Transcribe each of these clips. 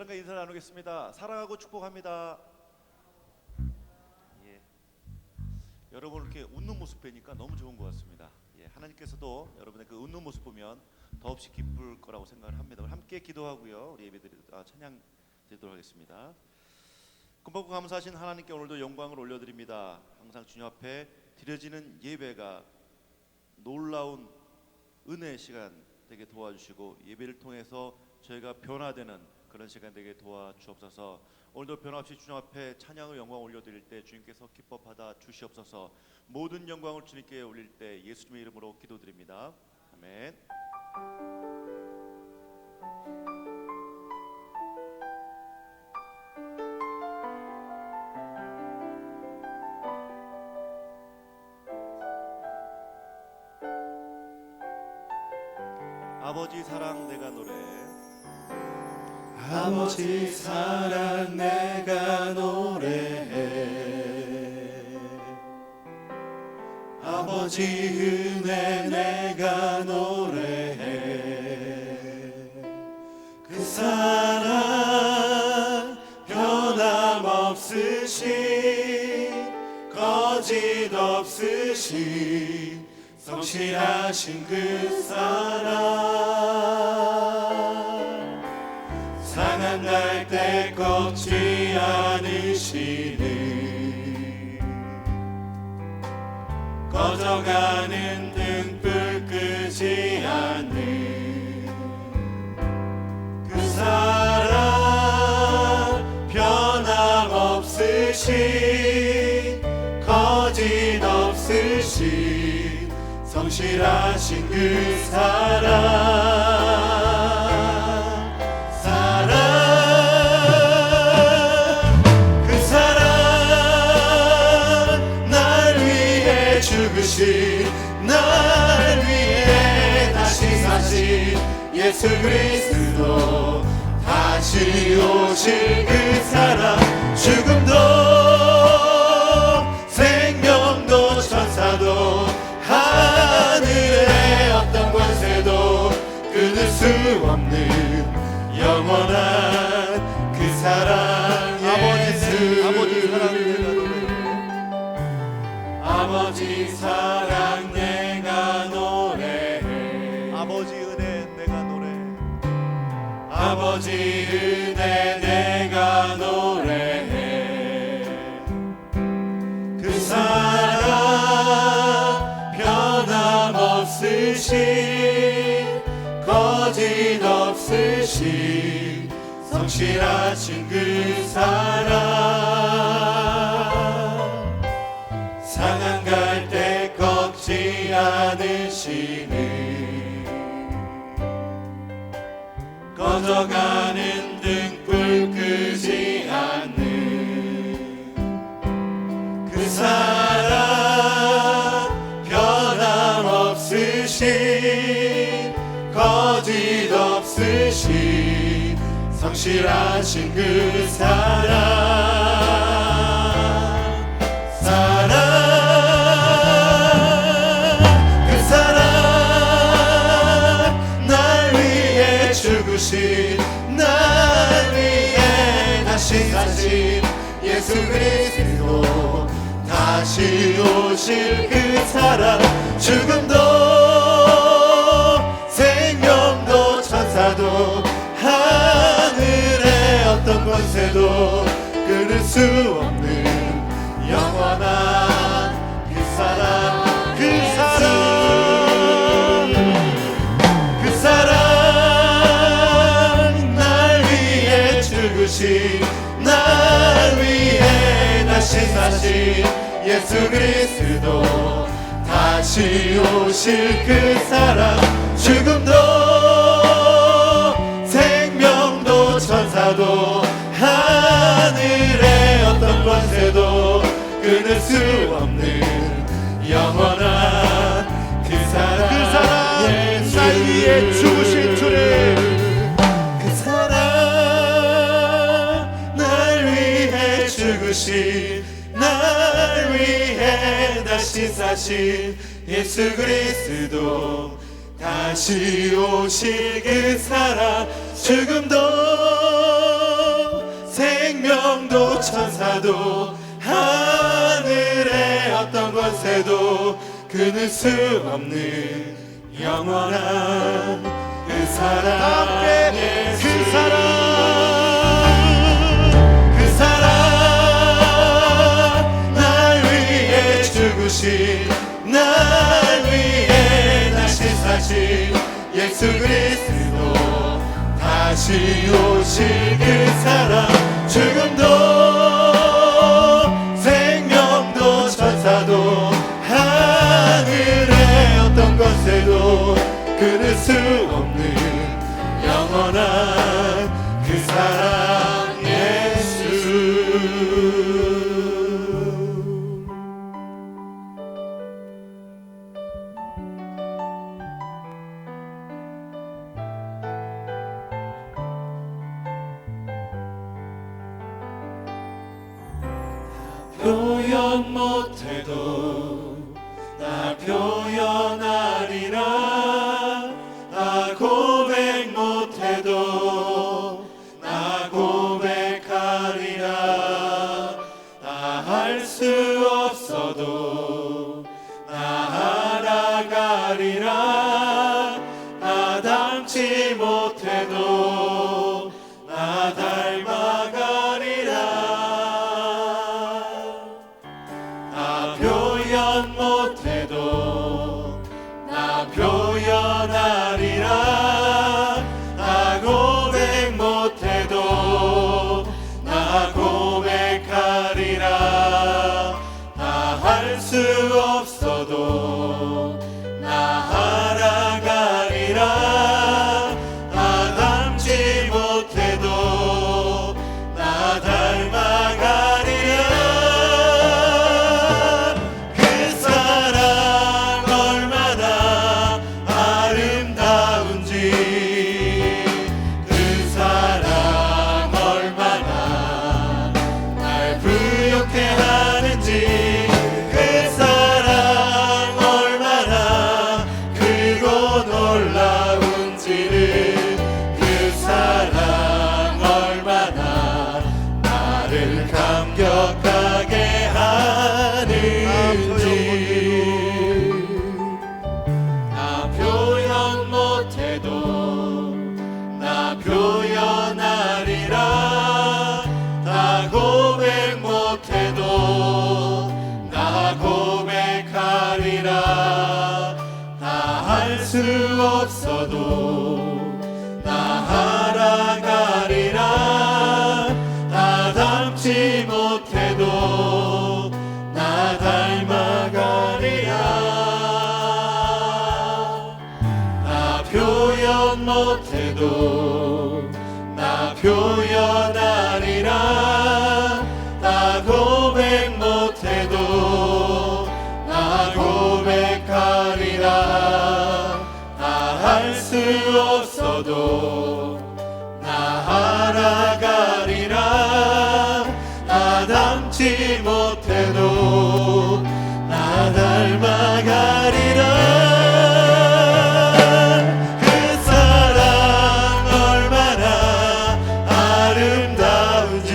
사람과 인사를 나누겠습니다. 사랑하고 축복합니다. 예. 여러분 이렇게 웃는 모습 뵈니까 너무 좋은 것 같습니다. 예. 하나님께서도 여러분의 그 웃는 모습 보면 더없이 기쁠 거라고 생각을 합니다. 함께 기도하고요. 우리 찬양 드리도록 하겠습니다. 금방 감사하신 하나님께 오늘도 영광을 올려드립니다. 항상 주님 앞에 드려지는 예배가 놀라운 은혜의 시간 되게 도와주시고 예배를 통해서 저희가 변화되는 그런 시간 되게 도와주옵소서. 오늘도 변함없이 주님 앞에 찬양을 영광 올려드릴 때 주님께서 기뻐 받아 주시옵소서. 모든 영광을 주님께 올릴 때 예수님의 이름으로 기도드립니다. 아멘. 아버지 사랑 내가 노래. 아버지 사랑 내가 노래해. 아버지 은혜 내가 노래해. 그 사랑 변함없으신 거짓 없으신 성실하신 그 사랑 상한 날 때 꺾지 않으시는 꺼져가는 등불 끄지 않는 그 사랑 변함없으신 거짓 없으신 성실하신 그 사랑 그 사랑 날 위해 죽으신 날 위해 다시 사신 예수 그리스도 다시 오실 그 사랑 죽음도 생명도 천사도 하늘의 어떤 권세도 끊을 수 없는 영원한 그 사랑 예수 아버지 사랑 내가 노래해. 아버지 은혜 내가 노래. 아버지 은혜 내가 노래해. 그 사랑 변함없으신 거짓 없으신 성실하신 그 사랑 상한 갈 때 꺾지 않으시는 꺼져가는 등불 끄지 않는 그 사랑 변함없으신 거짓 없으신 성실하신 그 사랑 그 사랑 날 위해 죽으신 날 위해 다시 사신 예수 그리스도 다시 오실 그 사랑 죽음도 생명도 천사도 하늘의 어떤 권세도 끊을 수 없는 영원한 그 사랑 그 사랑 그 사랑 날 위해 죽으신 날 위해 다시 사신 예수 그리스도 다시 오실 그 사랑 죽음도 생명도 천사도 하늘의 어떤 권세도 끊을 수 없는 영원한 그 사랑 예수 날 위해 죽으신 주님. 그 사랑 날 위해 죽으신 날 위해 다시 사신 예수 그리스도 다시 오실 그 사랑 죽음도 천사도 하늘의 어떤 권세도 끊을 수 없는 영원한 그 사랑 함께 예수. 그 사랑 그 사랑 날 위해 죽으신 날 위해 다시 사신 예수 그리스도 다시 오실 그 사랑 죽음도 생명도 천사도 하늘의 어떤 권세도 끊을 수 없는 영원한 그 사랑 예수. 표현 못해도 나 표현하리라. 나 고백 못해도 나 고백하리라. 나 할 수 없어도 나 알아가리라. 나 닮지 못해도 나 닮아가리라. 나 표현 못해도 나 표현하리라. 나 고백 못해도 나 고백하리라. 나 할 수 없어도 나 알아가리라. 나 닮지 못해도 나 닮아가리라. 그 사랑 얼마나 아름다운지 그 사랑 얼마나 날 부욕해 하는지 그 사랑 얼마나 크고 놀라운지를 그 사랑 얼마나 나를 감격하게 하는지 나 표현 못해도 나 표현하리라. 나 고백 못해도 나 고백하리라. 나 할 수 없어도 나 알아가리라. 나 닮지 못해도 나 닮아가리라. 나 표현 못해도 나 표현하리라. 나 고백 못해도 나 고백하리라. 나 할 수 없어도 나 알아가리라. 나 닮지 못해도 나 닮아가리라. 그 사랑 얼마나 아름다운지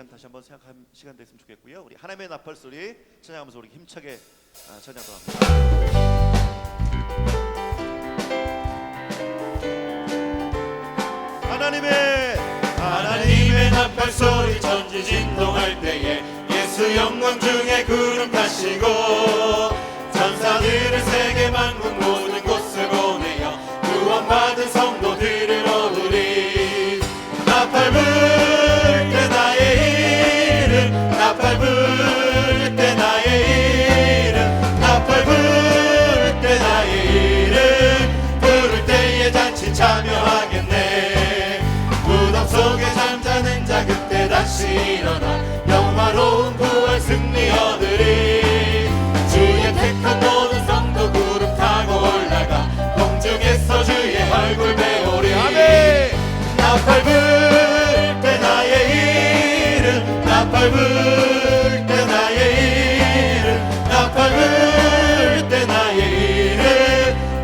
시간 다시 한번 생각한 시간 됐으면 좋겠고요. 우리 하나님의 나팔 소리 찬양하면서 우리 힘차게 찬양하도록 합니다. 하나님의 나팔 소리 천지 진동할 때에 예수 영광 중에 구름 타시고 천사들을 세계 만국 모든 곳을 보내어 구원받은 성도들을 얻으리. 나팔 불 때 나의 이름 나팔 불 때 나의 이름 나팔 불 때 나의 이름 부를 때에 잔치 참여하겠네. 무덤 속에 잠자는 자 그때 다시 일어나 영화로운 구원 승리 얻으리. 주의 택한 모든 성도 구름 타고 올라가 공중에서 주의 얼굴 배우리. 나팔 불 때 나의 이름 나팔 불 때 나의 이름 나팔 불 때 나의 이름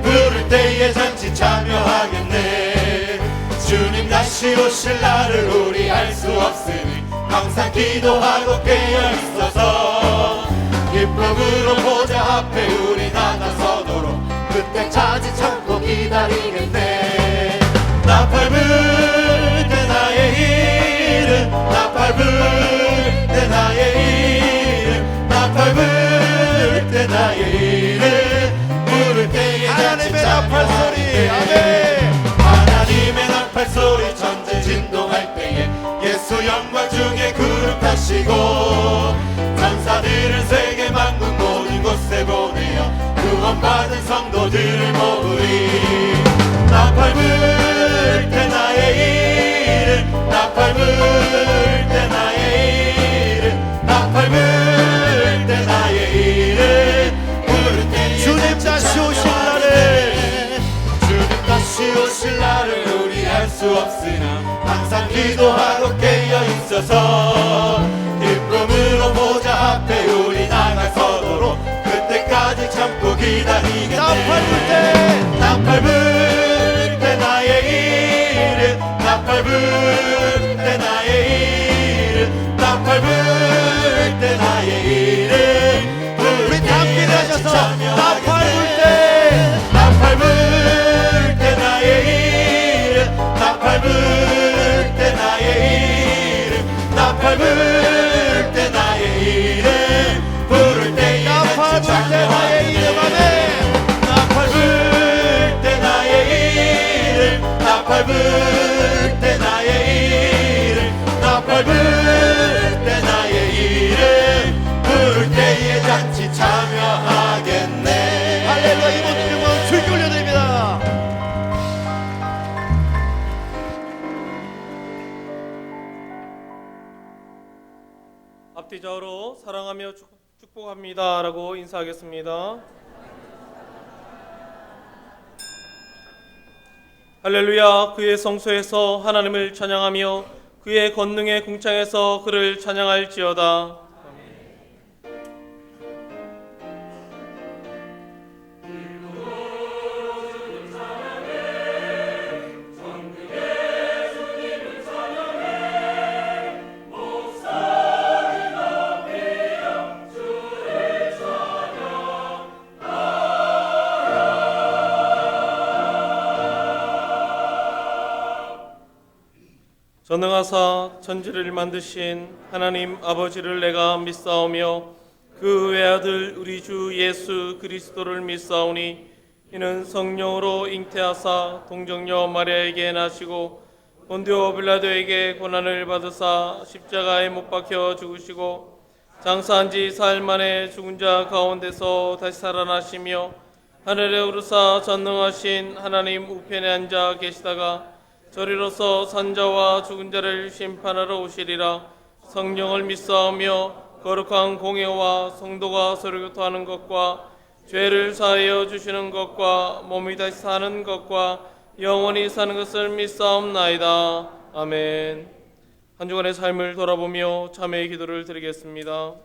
부를 때에 잔치 참여하겠네. 주님 다시 오실 날을 우리 알 수 없으니 항상 기도하고 깨어 있어서 기쁨으로 보좌 앞에 우리 나가서도록 그때 차지 참고 기다리겠네. 나팔 불 때 나의 이름 나팔 불 때 나의 이름 나팔 불 때 나의 이름 부를 때에 하나님의 나팔 소리 하나님의 나팔 소리 천지 진동할 때에 예수 영광 중에 구름 타시고 천사들을 세계 만국 모든 곳에 보내어 구원받은 성도들을 모으리. 나팔 불 때 나의 이름 나팔 불 때 나의 이름 나팔 불 때 나의 이름 부를 때에 주님 다시 오실 날을 주님 다시 오실 날을 우리 알 수 없으나 항상 기도하고 깨어 있어서 기쁨으로 보좌 앞에 우리 나가서도록 그때까지 참고 기다리겠네. 나팔 불 때 나의 이름 나팔 불 때 나의 이름 나팔 불 때 나의 이름 우리 다 함께 하셔서 나팔 나팔 불 때 나의 이름 나팔 불 때 나의 이름 나팔 불 때 나의 이름 부를 때에 나팔 불 때 나의 이름 아멘. 나팔 불 때 나의 이름 나팔 불 때 나의 이름 나팔 불 때 나의 이름 부를 때에 잔치 참여하겠네. 할렐루야. 이 모든 영광 주께 올려드립니다. 앞뒤좌우로 사랑하며 축복합니다 라고 인사하겠습니다. 할렐루야. 그의 성소에서 하나님을 찬양하며 그의 권능의 궁창에서 그를 찬양할지어다. 전능하사 천지를 만드신 하나님 아버지를 내가 믿사오며 그 외아들 우리 주 예수 그리스도를 믿사오니 이는 성령으로 잉태하사 동정녀 마리아에게 나시고 본디오 빌라도에게 고난을 받으사 십자가에 못 박혀 죽으시고 장사한 지 사흘 만에 죽은 자 가운데서 다시 살아나시며 하늘에 오르사 전능하신 하나님 우편에 앉아 계시다가 저리로서 산자와 죽은 자를 심판하러 오시리라. 성령을 믿사오며 거룩한 공예와 성도가 서로 교통하는 것과 죄를 사하여 주시는 것과 몸이 다시 사는 것과 영원히 사는 것을 믿사옵나이다. 아멘. 한 주간의 삶을 돌아보며 참회의 기도를 드리겠습니다.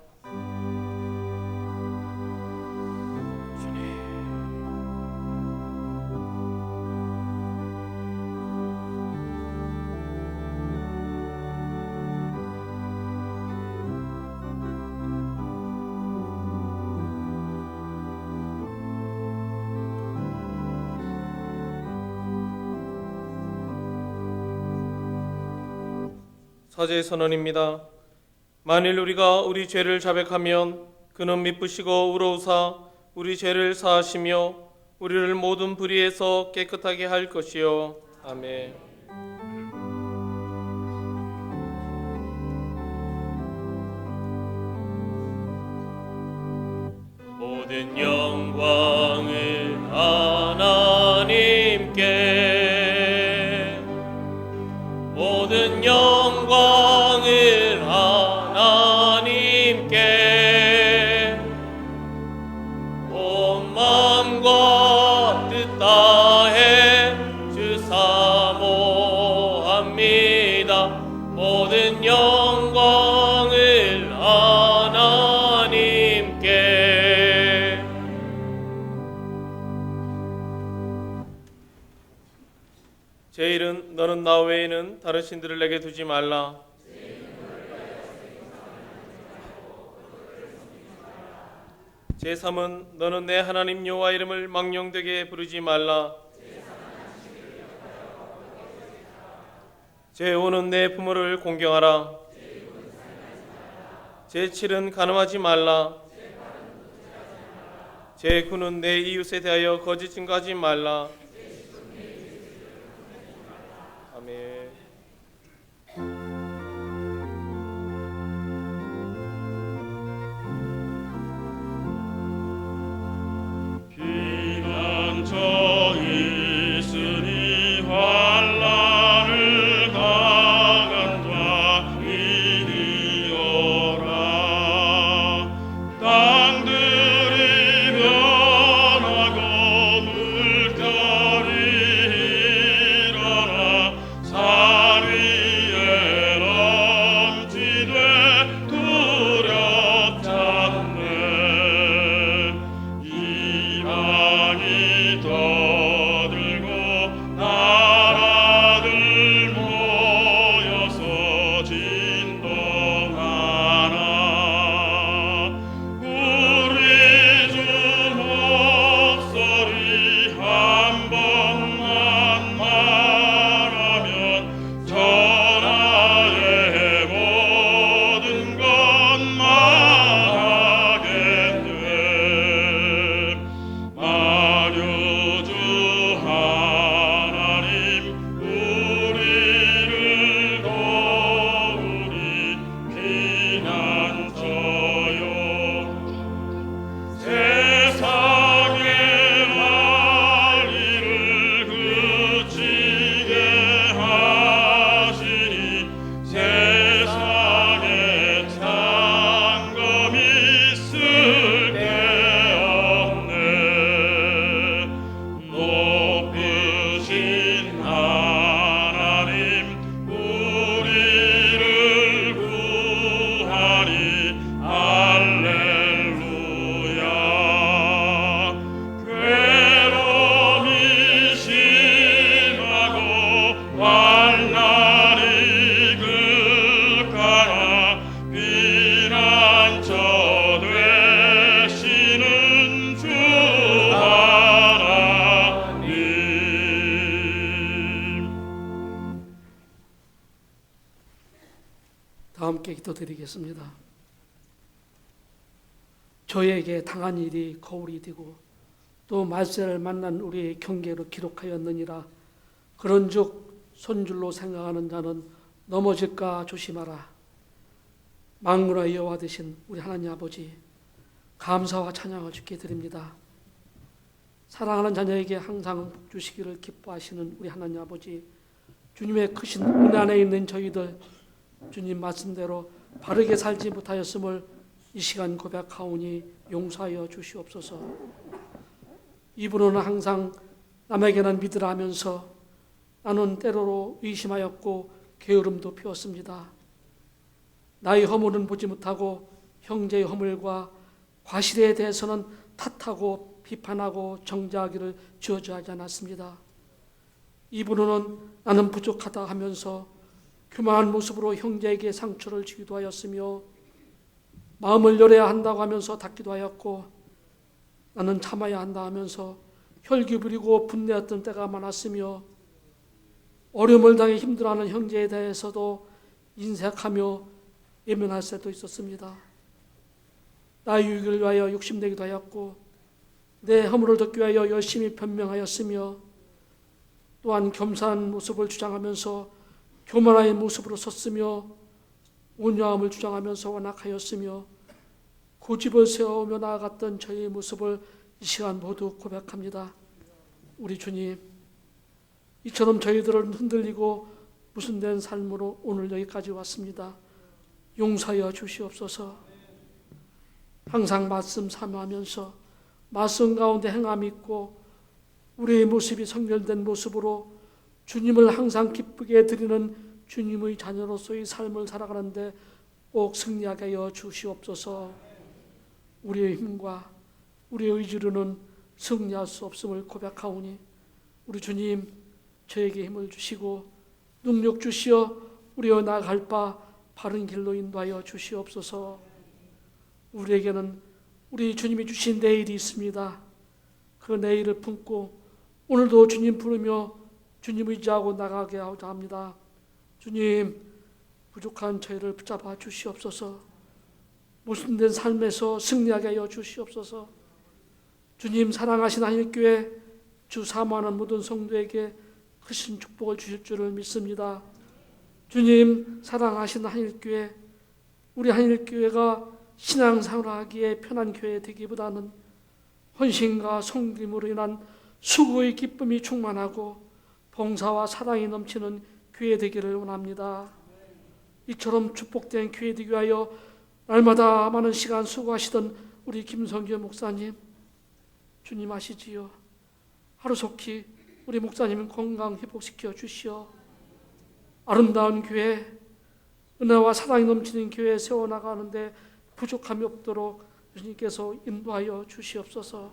사죄의 선언입니다. 만일 우리가 우리 죄를 자백하면 그는 미쁘시고 의로우사 우리 죄를 사하시며 우리를 모든 불의에서 깨끗하게 할 것이요. 아멘. 모든 영광을 하나님께, 모든 영광을 하나님께, 온 마음과 뜻 다해 주 사모합니다. 모든 영광을 하나님께. 제1은 너는 나 외에는 다른 신들을 내게 두지 말라. 제3은 너는 내 하나님 여호와 이름을 망령되게 부르지 말라. 제5는 내 부모를 공경하라. 제7은 간음하지 말라. 제9는 내 이웃에 대하여 거짓 증거하지 말라. 아멘. 피난처 있으니 환난을 당한 자 이리 오라. 땅들이 변하고 물결이 일어나 산 위에 넘치되 두렵지 않네. 이방이 떠들고 나라들 모여서 진동하나. 우리 주 목소리 한 번만 말하면 전하의 모든 것 말하겠네. 만유주 하나님 우리를 도우리. 피난처요 세상의 할 일을 그치게 하시니 세상에 상검 있을 게 없네. 높으신 하나님 우리를 구하리. 할렐루야. 괴로움이 심하고 환난이 극하나 피난처 되시는 주 하나님. 다 함께 기도드리겠습니다. 저에게 당한 일이 거울이 되고 또 말세를 만난 우리의 경계로 기록하였느니라. 그런즉 손줄로 생각하는 자는 넘어질까 조심하라. 만군의 여호와 되신 우리 하나님 아버지, 감사와 찬양을 주께 드립니다. 사랑하는 자녀에게 항상 복 주시기를 기뻐하시는 우리 하나님 아버지, 주님의 크신 은혜 안에 있는 저희들 주님 말씀대로 바르게 살지 못하였음을 이 시간 고백하오니 용서하여 주시옵소서. 이분은 항상 남에게는 믿으라 하면서 나는 때로로 의심하였고 게으름도 피웠습니다. 나의 허물은 보지 못하고 형제의 허물과 과실에 대해서는 탓하고 비판하고 정죄하기를 주저하지 않았습니다. 이분은 나는 부족하다 하면서 교만한 모습으로 형제에게 상처를 주기도 하였으며 마음을 열어야 한다고 하면서 닫기도 하였고 나는 참아야 한다 하면서 혈기 부리고 분내었던 때가 많았으며 어려움을 당해 힘들어하는 형제에 대해서도 인색하며 예민할 때도 있었습니다. 나의 유익을 위하여 욕심내기도 하였고 내 허물을 덮기 위하여 열심히 변명하였으며 또한 겸손한 모습을 주장하면서 교만의 모습으로 섰으며 온유함을 주장하면서 완악하였으며 고집을 세우며 나아갔던 저희의 모습을 이 시간 모두 고백합니다. 우리 주님, 이처럼 저희들을 흔들리고 무슨된 삶으로 오늘 여기까지 왔습니다. 용서하여 주시옵소서. 항상 말씀 사모하면서 말씀 가운데 행함이 있고 우리의 모습이 성결된 모습으로 주님을 항상 기쁘게 드리는 주님의 자녀로서의 삶을 살아가는데 꼭 승리하게 하여 주시옵소서. 우리의 힘과 우리의 의지로는 승리할 수 없음을 고백하오니 우리 주님 저에게 힘을 주시고 능력 주시어 우리의 나아갈 바 바른 길로 인도하여 주시옵소서. 우리에게는 우리 주님이 주신 내일이 있습니다. 그 내일을 품고 오늘도 주님 부르며 주님 의지하고 나가게 하고자 합니다. 주님, 부족한 저희를 붙잡아 주시옵소서. 모순된 삶에서 승리하게 하여 주시옵소서. 주님, 사랑하신 한일교회 주 사모하는 모든 성도에게 크신 축복을 주실 줄을 믿습니다. 주님, 사랑하신 한일교회, 우리 한일교회가 신앙생활하기에 편한 교회 되기보다는 헌신과 섬김으로 인한 수고의 기쁨이 충만하고 봉사와 사랑이 넘치는 교회 되기를 원합니다. 이처럼 축복된 교회 되기 위하여 날마다 많은 시간 수고하시던 우리 김성규 목사님, 주님 아시지요? 하루속히 우리 목사님 건강 회복시켜 주시어 아름다운 교회, 은혜와 사랑이 넘치는 교회 세워나가는데 부족함이 없도록 주님께서 인도하여 주시옵소서.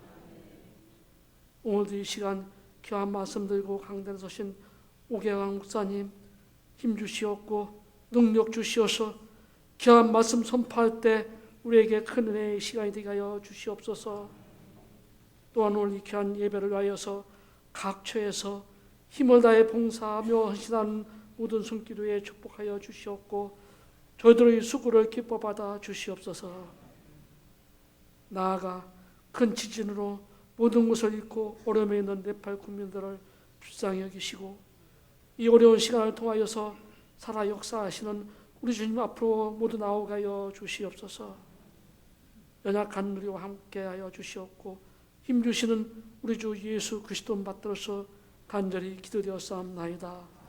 오늘도 이 시간 귀한 말씀 들고 강단에 서신 오계광 목사님 힘 주시옵고 능력 주시어서 귀한 말씀 선포할 때 우리에게 큰 은혜의 시간이 되게 하여 주시옵소서. 또한 오늘 이 귀한 예배를 위하여서 각 처에서 힘을 다해 봉사하며 헌신하는 모든 손길에 축복하여 주시옵고 저희들의 수고를 기뻐 받아 주시옵소서. 나아가 큰 지진으로 모든 것을 잃고 어려움에 있는 네팔 국민들을 불쌍히 여기시고 이 어려운 시간을 통하여서 살아 역사하시는 우리 주님 앞으로 모두 나오게 하여 주시옵소서. 연약한 우리와 함께 하여 주시옵고 힘주시는 우리 주 예수 그리스도 받들어서 간절히 기도되었사옵나이다.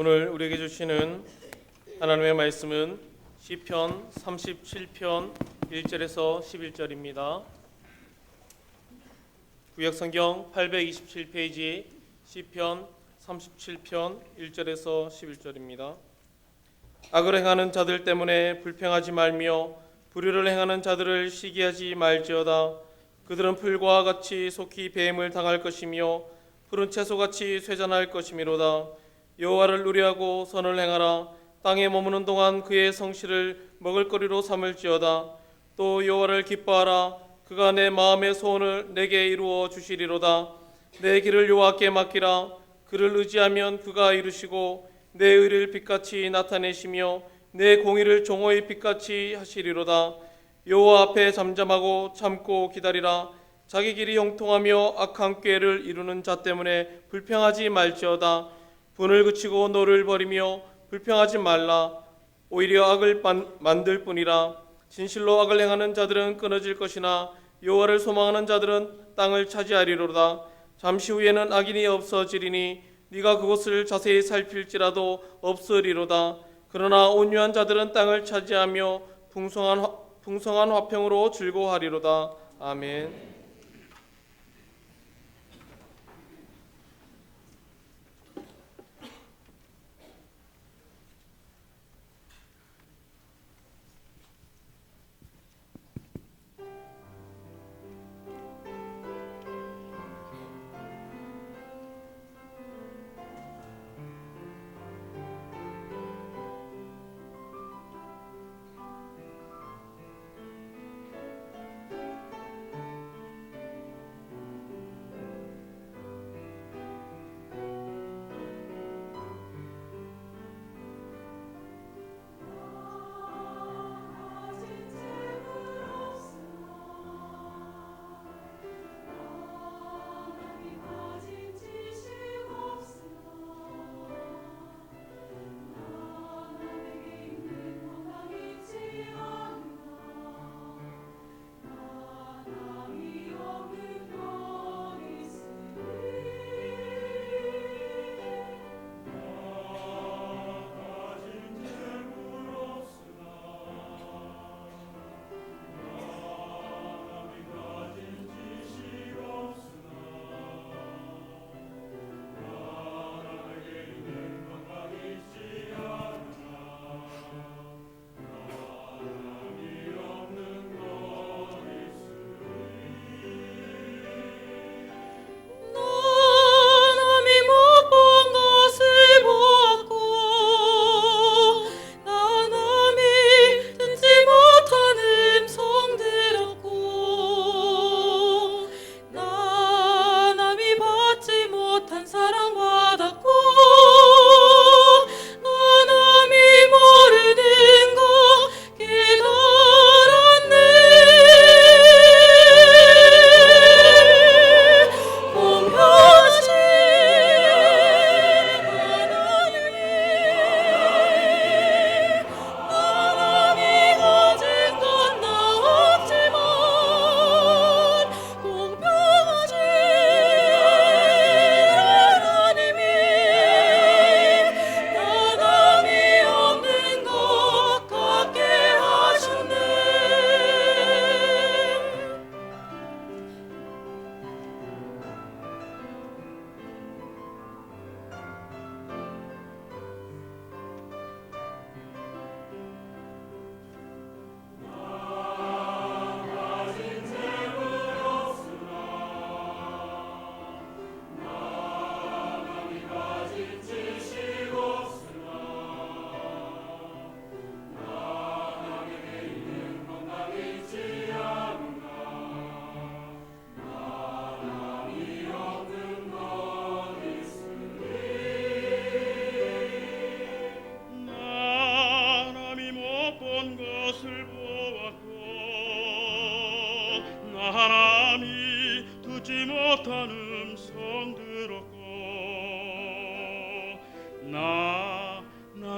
오늘 우리에게 주시는 하나님의 말씀은 시편 37편 1절에서 11절입니다. 구약성경 827페이지 시편 37편 1절에서 11절입니다. 악을 행하는 자들 때문에 불평하지 말며 불의를 행하는 자들을 시기하지 말지어다. 그들은 풀과 같이 속히 배임을 당할 것이며 푸른 채소같이 쇠잔할 것이미로다. 여호와를 누리하고 선을 행하라. 땅에 머무는 동안 그의 성실을 먹을거리로 삼을지어다. 또 여호와를 기뻐하라. 그가 내 마음의 소원을 내게 이루어 주시리로다. 내 길을 여호와께 맡기라. 그를 의지하면 그가 이루시고 내 의를 빛같이 나타내시며 내 공의를 종호의 빛같이 하시리로다. 여호와 앞에 잠잠하고 참고 기다리라. 자기 길이 형통하며 악한 꾀를 이루는 자 때문에 불평하지 말지어다. 분을 그치고 노를 버리며 불평하지 말라. 오히려 악을 만들 뿐이라. 진실로 악을 행하는 자들은 끊어질 것이나 여호와를 소망하는 자들은 땅을 차지하리로다. 잠시 후에는 악인이 없어지리니 네가 그곳을 자세히 살필지라도 없으리로다. 그러나 온유한 자들은 땅을 차지하며 풍성한 화평으로 즐거워하리로다. 아멘.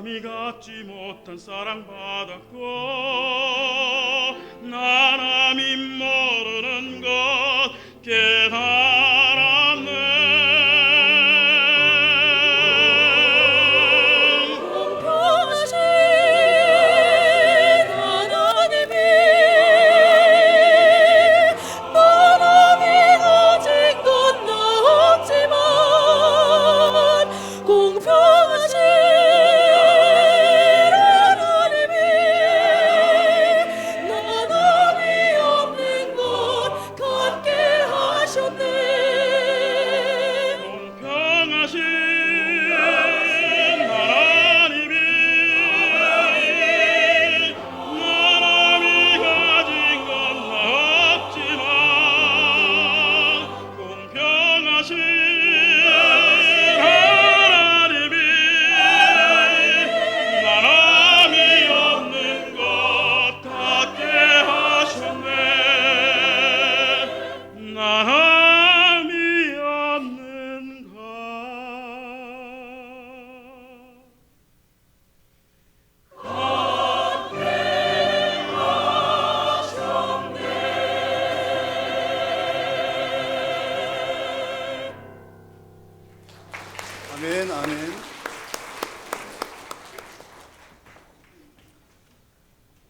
남이 갖지 못한 사랑받았고 나 남이 모르는 것 깨달았네. 공평하신 하나님이 나 남이 가진 건 없지만 공평하신 하나님이 나 남이 없는 것 갖게 하셨네. 공평하신 하나님이 나람이 가진 건 없지만 공평하신 하나님이 나람이 없는 것 갖게 하셨네. 나람이 없는 것. 아멘, 아멘.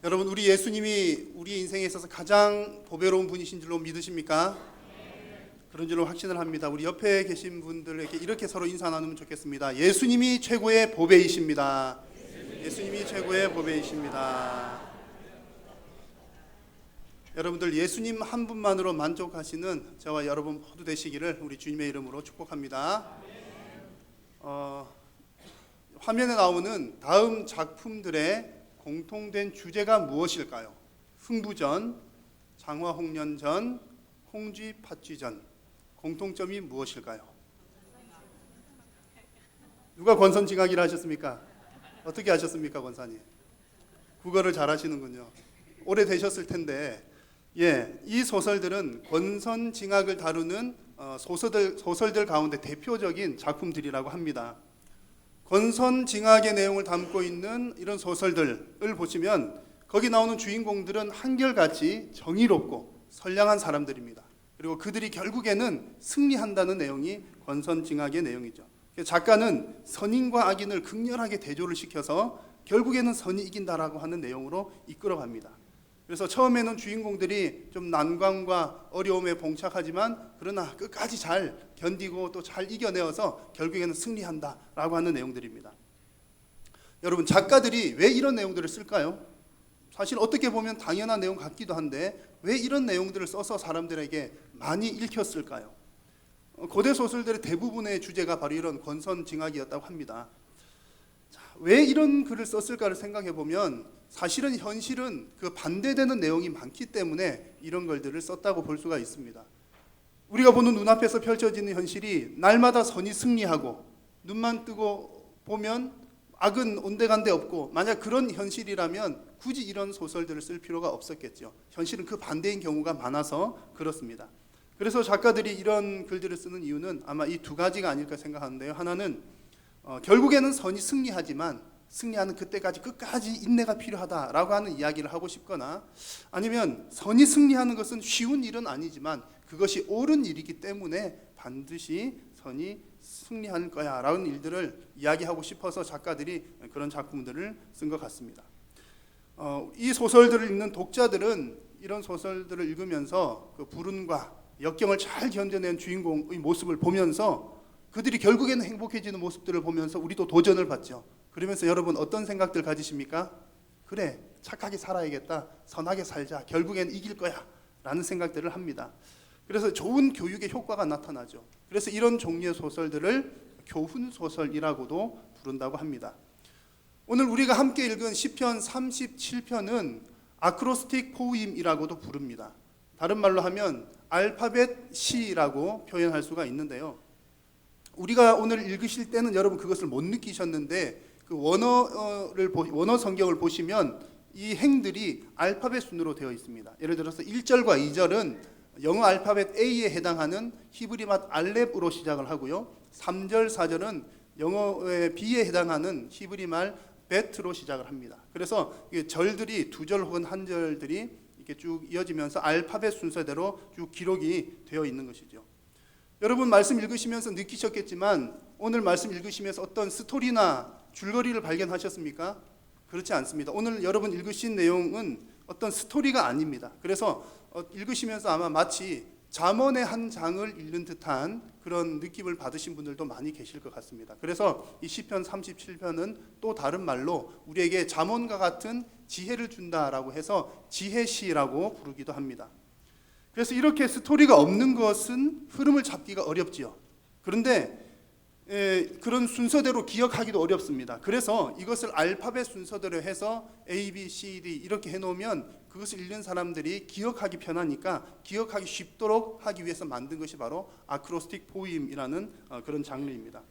여러분, 우리 예수님이 우리 인생에 있어서 가장 보배로운 분이신 줄로 믿으십니까? 그런 줄로 확신을 합니다. 우리 옆에 계신 분들에게 이렇게 서로 인사 나누면 좋겠습니다. 예수님이 최고의 보배이십니다. 예수님이 최고의 보배이십니다. 여러분들, 예수님 한 분만으로 만족하시는 저와 여러분 모두 되시기를 우리 주님의 이름으로 축복합니다. 화면에 나오는 다음 작품들의 공통된 주제가 무엇일까요? 흥부전, 장화홍련전, 홍쥐팥쥐전. 공통점이 무엇일까요? 누가 권선징악이라 하셨습니까? 어떻게 하셨습니까, 권사님? 국어를 잘 하시는군요. 오래되셨을 텐데, 이 소설들은 권선징악을 다루는 소설들 가운데 대표적인 작품들이라고 합니다. 권선징악의 내용을 담고 있는 이런 소설들을 보시면 거기 나오는 주인공들은 한결같이 정의롭고 선량한 사람들입니다. 그리고 그들이 결국에는 승리한다는 내용이 권선징악의 내용이죠. 작가는 선인과 악인을 극렬하게 대조를 시켜서 결국에는 선이 이긴다라고 하는 내용으로 이끌어갑니다. 그래서 처음에는 주인공들이 좀 난관과 어려움에 봉착하지만 그러나 끝까지 잘 견디고 또 잘 이겨내어서 결국에는 승리한다라고 하는 내용들입니다. 여러분, 작가들이 왜 이런 내용들을 쓸까요? 사실 어떻게 보면 당연한 내용 같기도 한데 왜 이런 내용들을 써서 사람들에게 많이 읽혔을까요? 고대 소설들의 대부분의 주제가 바로 이런 권선징악이었다고 합니다. 자, 왜 이런 글을 썼을까를 생각해 보면 사실은 현실은 그 반대되는 내용이 많기 때문에 이런 글들을 썼다고 볼 수가 있습니다. 우리가 보는 눈앞에서 펼쳐지는 현실이 날마다 선이 승리하고 눈만 뜨고 보면 악은 온데간데 없고, 만약 그런 현실이라면 굳이 이런 소설들을 쓸 필요가 없었겠죠. 현실은 그 반대인 경우가 많아서 그렇습니다. 그래서 작가들이 이런 글들을 쓰는 이유는 아마 이 두 가지가 아닐까 생각하는데요. 하나는 결국에는 선이 승리하지만 승리하는 그때까지 끝까지 인내가 필요하다라고 하는 이야기를 하고 싶거나, 아니면 선이 승리하는 것은 쉬운 일은 아니지만 그것이 옳은 일이기 때문에 반드시 선이 승리할 거야 라는 일들을 이야기하고 싶어서 작가들이 그런 작품들을 쓴 것 같습니다. 이 소설들을 읽는 독자들은 이런 소설들을 읽으면서 그 불운과 역경을 잘 견뎌낸 주인공의 모습을 보면서 그들이 결국에는 행복해지는 모습들을 보면서 우리도 도전을 받죠. 그러면서 여러분 어떤 생각들 가지십니까? 그래, 착하게 살아야겠다, 선하게 살자, 결국엔 이길 거야 라는 생각들을 합니다. 그래서 좋은 교육의 효과가 나타나죠. 그래서 이런 종류의 소설들을 교훈소설이라고도 부른다고 합니다. 오늘 우리가 함께 읽은 시편 37편은 아크로스틱 포임이라고도 부릅니다. 다른 말로 하면 알파벳 시라고 표현할 수가 있는데요. 우리가 오늘 읽으실 때는 여러분 그것을 못 느끼셨는데 그 원어 성경을 보시면 이 행들이 알파벳 순으로 되어 있습니다. 예를 들어서 1절과 2절은 영어 알파벳 A에 해당하는 히브리말 알렙으로 시작을 하고요. 3절, 4절은 영어의 B에 해당하는 히브리말 bet로 시작을 합니다. 그래서 이게 절들이 두 절 혹은 한 절들이 이렇게 쭉 이어지면서 알파벳 순서대로 쭉 기록이 되어 있는 것이죠. 여러분 말씀 읽으시면서 느끼셨겠지만 오늘 말씀 읽으시면서 어떤 스토리나 줄거리를 발견하셨습니까? 그렇지 않습니다. 오늘 여러분 읽으신 내용은 어떤 스토리가 아닙니다. 그래서 읽으시면서 아마 마치 잠언의 한 장을 읽는 듯한 그런 느낌을 받으신 분들도 많이 계실 것 같습니다. 그래서 이 시편 37편은 또 다른 말로 우리에게 잠언과 같은 지혜를 준다라고 해서 지혜시라고 부르기도 합니다. 그래서 이렇게 스토리가 없는 것은 흐름을 잡기가 어렵지요. 그런데 그런 순서대로 기억하기도 어렵습니다. 그래서 이것을 알파벳 순서대로 해서 A, B, C, D 이렇게 해놓으면 그것을 읽는 사람들이 기억하기 편하니까 기억하기 쉽도록 하기 위해서 만든 것이 바로 아크로스틱 포임이라는 그런 장르입니다.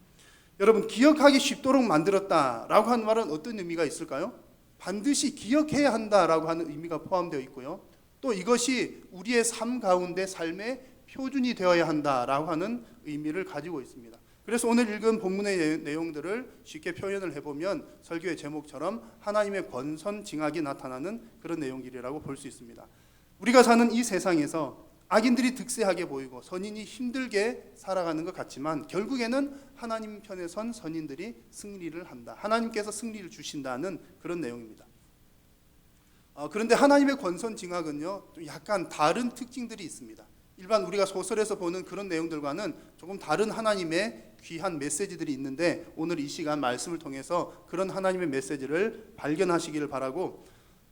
여러분 기억하기 쉽도록 만들었다라고 하는 말은 어떤 의미가 있을까요? 반드시 기억해야 한다라고 하는 의미가 포함되어 있고요. 또 이것이 우리의 삶 가운데 삶의 표준이 되어야 한다라고 하는 의미를 가지고 있습니다. 그래서 오늘 읽은 본문의 내용들을 쉽게 표현을 해보면 설교의 제목처럼 하나님의 권선징악이 나타나는 그런 내용들이라고 볼 수 있습니다. 우리가 사는 이 세상에서 악인들이 득세하게 보이고 선인이 힘들게 살아가는 것 같지만 결국에는 하나님 편에 선 선인들이 승리를 한다. 하나님께서 승리를 주신다는 그런 내용입니다. 그런데 하나님의 권선징악은요, 좀 약간 다른 특징들이 있습니다. 일반 우리가 소설에서 보는 그런 내용들과는 조금 다른 하나님의 귀한 메시지들이 있는데 오늘 이 시간 말씀을 통해서 그런 하나님의 메시지를 발견하시기를 바라고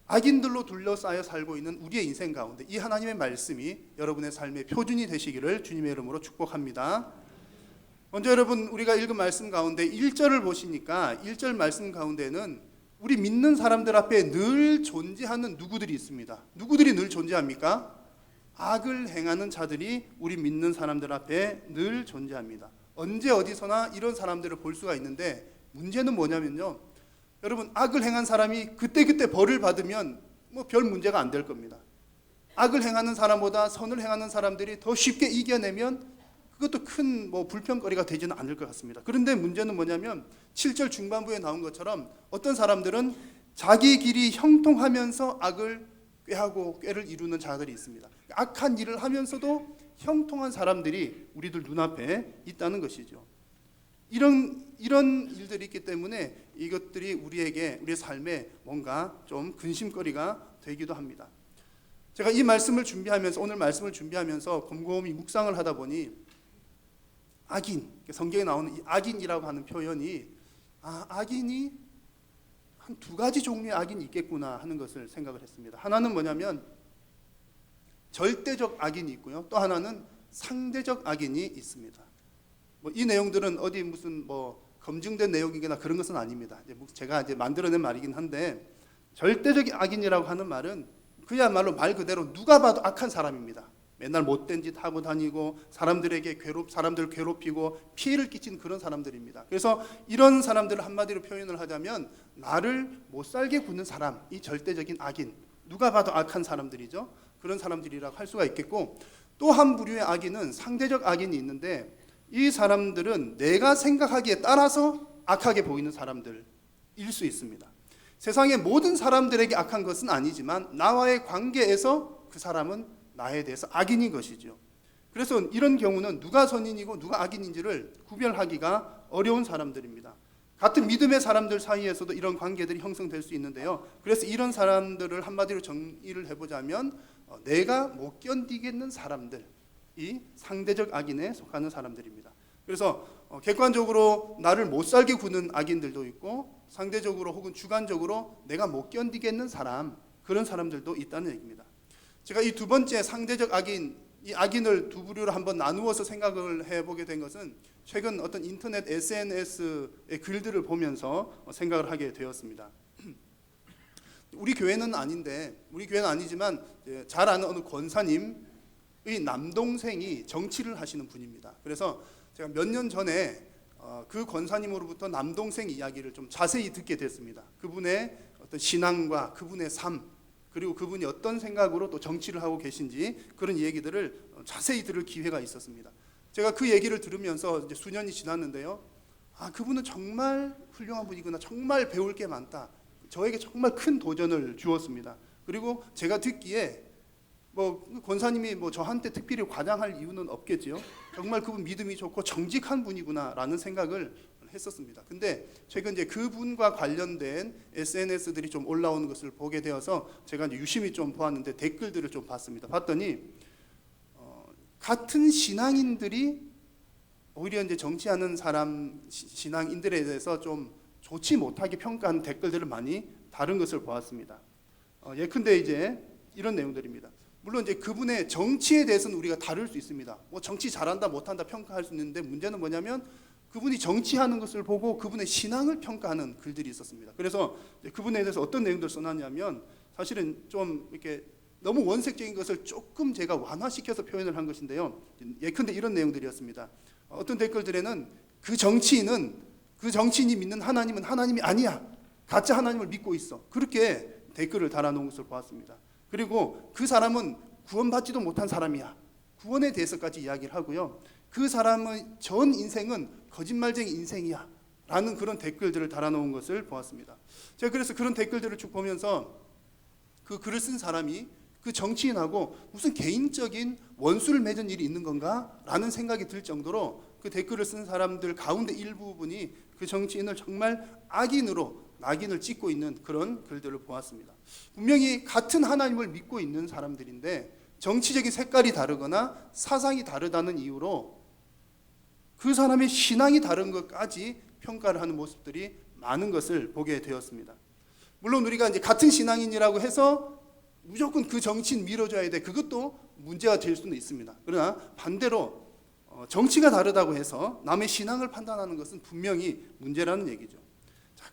악인들로 둘러싸여 살고 있는 우리의 인생 가운데 이 하나님의 말씀이 여러분의 삶의 표준이 되시기를 주님의 이름으로 축복합니다. 먼저 여러분 우리가 읽은 말씀 가운데 1절을 보시니까 1절 말씀 가운데는 우리 믿는 사람들 앞에 늘 존재하는 누구들이 있습니다. 누구들이 늘 존재합니까? 악을 행하는 자들이 우리 믿는 사람들 앞에 늘 존재합니다. 언제 어디서나 이런 사람들을 볼 수가 있는데 문제는 뭐냐면요. 여러분 악을 행한 사람이 그때그때 벌을 받으면 뭐 별 문제가 안 될 겁니다. 악을 행하는 사람보다 선을 행하는 사람들이 더 쉽게 이겨내면 그것도 큰 뭐 불평거리가 되지는 않을 것 같습니다. 그런데 문제는 뭐냐면 7절 중반부에 나온 것처럼 어떤 사람들은 자기 길이 형통하면서 악을 꾀하고 꾀를 이루는 자들이 있습니다. 악한 일을 하면서도 형통한 사람들이 우리들 눈앞에 있다는 것이죠. 이런 일들이 있기 때문에 이것들이 우리의 삶에 뭔가 좀 근심거리가 되기도 합니다. 제가 이 말씀을 준비하면서 오늘 말씀을 준비하면서 곰곰이 묵상을 하다 보니 악인, 성경에 나오는 이 악인이라고 하는 표현이 악인이 한 두 가지 종류의 악인이 있겠구나 하는 것을 생각을 했습니다. 하나는 뭐냐면 절대적 악인이 있고요. 또 하나는 상대적 악인이 있습니다. 이 내용들은 어디 무슨 검증된 내용이거나 그런 것은 아닙니다. 제가 만들어낸 말이긴 한데 절대적 악인이라고 하는 말은 그야말로 말 그대로 누가 봐도 악한 사람입니다. 맨날 못된 짓 하고 다니고 사람들 괴롭히고 피해를 끼친 그런 사람들입니다. 그래서 이런 사람들을 한마디로 표현을 하자면 나를 못 살게 구는 사람, 이 절대적인 악인, 누가 봐도 악한 사람들이죠. 그런 사람들이라고 할 수가 있겠고 또 한 부류의 악인은 상대적 악인이 있는데 이 사람들은 내가 생각하기에 따라서 악하게 보이는 사람들일 수 있습니다. 세상의 모든 사람들에게 악한 것은 아니지만 나와의 관계에서 그 사람은 나에 대해서 악인인 것이죠. 그래서 이런 경우는 누가 선인이고 누가 악인인지를 구별하기가 어려운 사람들입니다. 같은 믿음의 사람들 사이에서도 이런 관계들이 형성될 수 있는데요. 그래서 이런 사람들을 한마디로 정의를 해보자면 내가 못 견디겠는 사람들, 이 상대적 악인에 속하는 사람들입니다. 그래서 객관적으로 나를 못 살게 구는 악인들도 있고 상대적으로 혹은 주관적으로 내가 못 견디겠는 사람, 그런 사람들도 있다는 얘기입니다. 제가 이 두 번째 상대적 악인, 이 악인을 두 부류로 한번 나누어서 생각을 해보게 된 것은 최근 어떤 인터넷 SNS의 글들을 보면서 생각을 하게 되었습니다. 우리 교회는 아니지만 잘 아는 어느 권사님의 남동생이 정치를 하시는 분입니다. 그래서 제가 몇 년 전에 그 권사님으로부터 남동생 이야기를 좀 자세히 듣게 됐습니다. 그분의 어떤 신앙과 그분의 삶, 그리고 그분이 어떤 생각으로 또 정치를 하고 계신지 그런 얘기들을 자세히 들을 기회가 있었습니다. 제가 그 얘기를 들으면서 이제 수년이 지났는데요. 그분은 정말 훌륭한 분이구나, 정말 배울 게 많다, 저에게 정말 큰 도전을 주었습니다. 그리고 제가 듣기에 권사님이 저한테 특별히 과장할 이유는 없겠지요. 정말 그분 믿음이 좋고 정직한 분이구나라는 생각을 했었습니다. 근데 최근 이제 그분과 관련된 SNS들이 좀 올라오는 것을 보게 되어서 제가 이제 유심히 좀 보았는데 댓글들을 좀 봤습니다. 봤더니 같은 신앙인들이 오히려 이제 정치하는 사람 신앙인들에 대해서 좀 좋지 못하게 평가하는 댓글들을 많이 다른 것을 보았습니다. 예컨대 이제 이런 내용들입니다. 물론 이제 그분의 정치에 대해서는 우리가 다룰 수 있습니다. 정치 잘한다 못한다 평가할 수 있는데 문제는 뭐냐면 그분이 정치하는 것을 보고 그분의 신앙을 평가하는 글들이 있었습니다. 그래서 그분에 대해서 어떤 내용들을 써놨냐면 사실은 좀 이렇게 너무 원색적인 것을 조금 제가 완화시켜서 표현을 한 것인데요. 예컨대 이런 내용들이었습니다. 어떤 댓글들에는 그 정치인이 믿는 하나님은 하나님이 아니야, 가짜 하나님을 믿고 있어, 그렇게 댓글을 달아놓은 것을 보았습니다. 그리고 그 사람은 구원받지도 못한 사람이야, 구원에 대해서까지 이야기를 하고요. 그 사람의 전 인생은 거짓말쟁이 인생이야 라는 그런 댓글들을 달아놓은 것을 보았습니다. 제가 그래서 그런 댓글들을 쭉 보면서 그 글을 쓴 사람이 그 정치인하고 무슨 개인적인 원수를 맺은 일이 있는 건가 라는 생각이 들 정도로 그 댓글을 쓴 사람들 가운데 일부분이 그 정치인을 정말 낙인을 찍고 있는 그런 글들을 보았습니다. 분명히 같은 하나님을 믿고 있는 사람들인데 정치적인 색깔이 다르거나 사상이 다르다는 이유로 그 사람의 신앙이 다른 것까지 평가를 하는 모습들이 많은 것을 보게 되었습니다. 물론 우리가 이제 같은 신앙인이라고 해서 무조건 그 정치인 밀어줘야 돼, 그것도 문제가 될 수는 있습니다. 그러나 반대로 정치가 다르다고 해서 남의 신앙을 판단하는 것은 분명히 문제라는 얘기죠.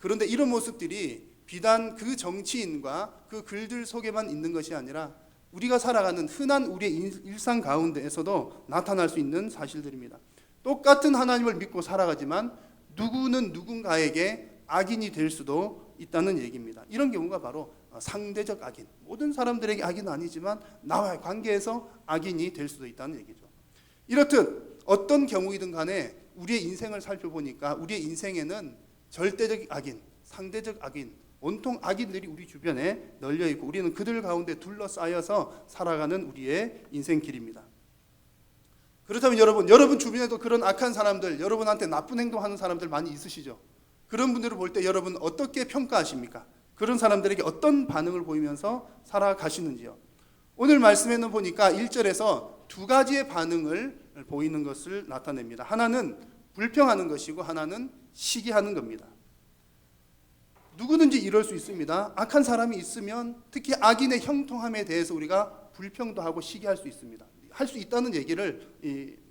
그런데 이런 모습들이 비단 그 정치인과 그 글들 속에만 있는 것이 아니라 우리가 살아가는 흔한 우리의 일상 가운데에서도 나타날 수 있는 사실들입니다. 똑같은 하나님을 믿고 살아가지만 누구는 누군가에게 악인이 될 수도 있다는 얘기입니다. 이런 경우가 바로 상대적 악인, 모든 사람들에게 악인은 아니지만 나와의 관계에서 악인이 될 수도 있다는 얘기죠. 이렇듯 어떤 경우이든 간에 우리의 인생을 살펴보니까 우리의 인생에는 절대적 악인, 상대적 악인, 온통 악인들이 우리 주변에 널려 있고 우리는 그들 가운데 둘러싸여서 살아가는 우리의 인생길입니다. 그렇다면 여러분 주변에도 그런 악한 사람들, 여러분한테 나쁜 행동하는 사람들 많이 있으시죠? 그런 분들을 볼 때 여러분 어떻게 평가하십니까? 그런 사람들에게 어떤 반응을 보이면서 살아가시는지요? 오늘 말씀에는 보니까 1절에서 두 가지의 반응을 보이는 것을 나타냅니다. 하나는 불평하는 것이고 하나는 시기하는 겁니다. 누구든지 이럴 수 있습니다. 악한 사람이 있으면 특히 악인의 형통함에 대해서 우리가 불평도 하고 시기할 수 있습니다. 할 수 있다는 얘기를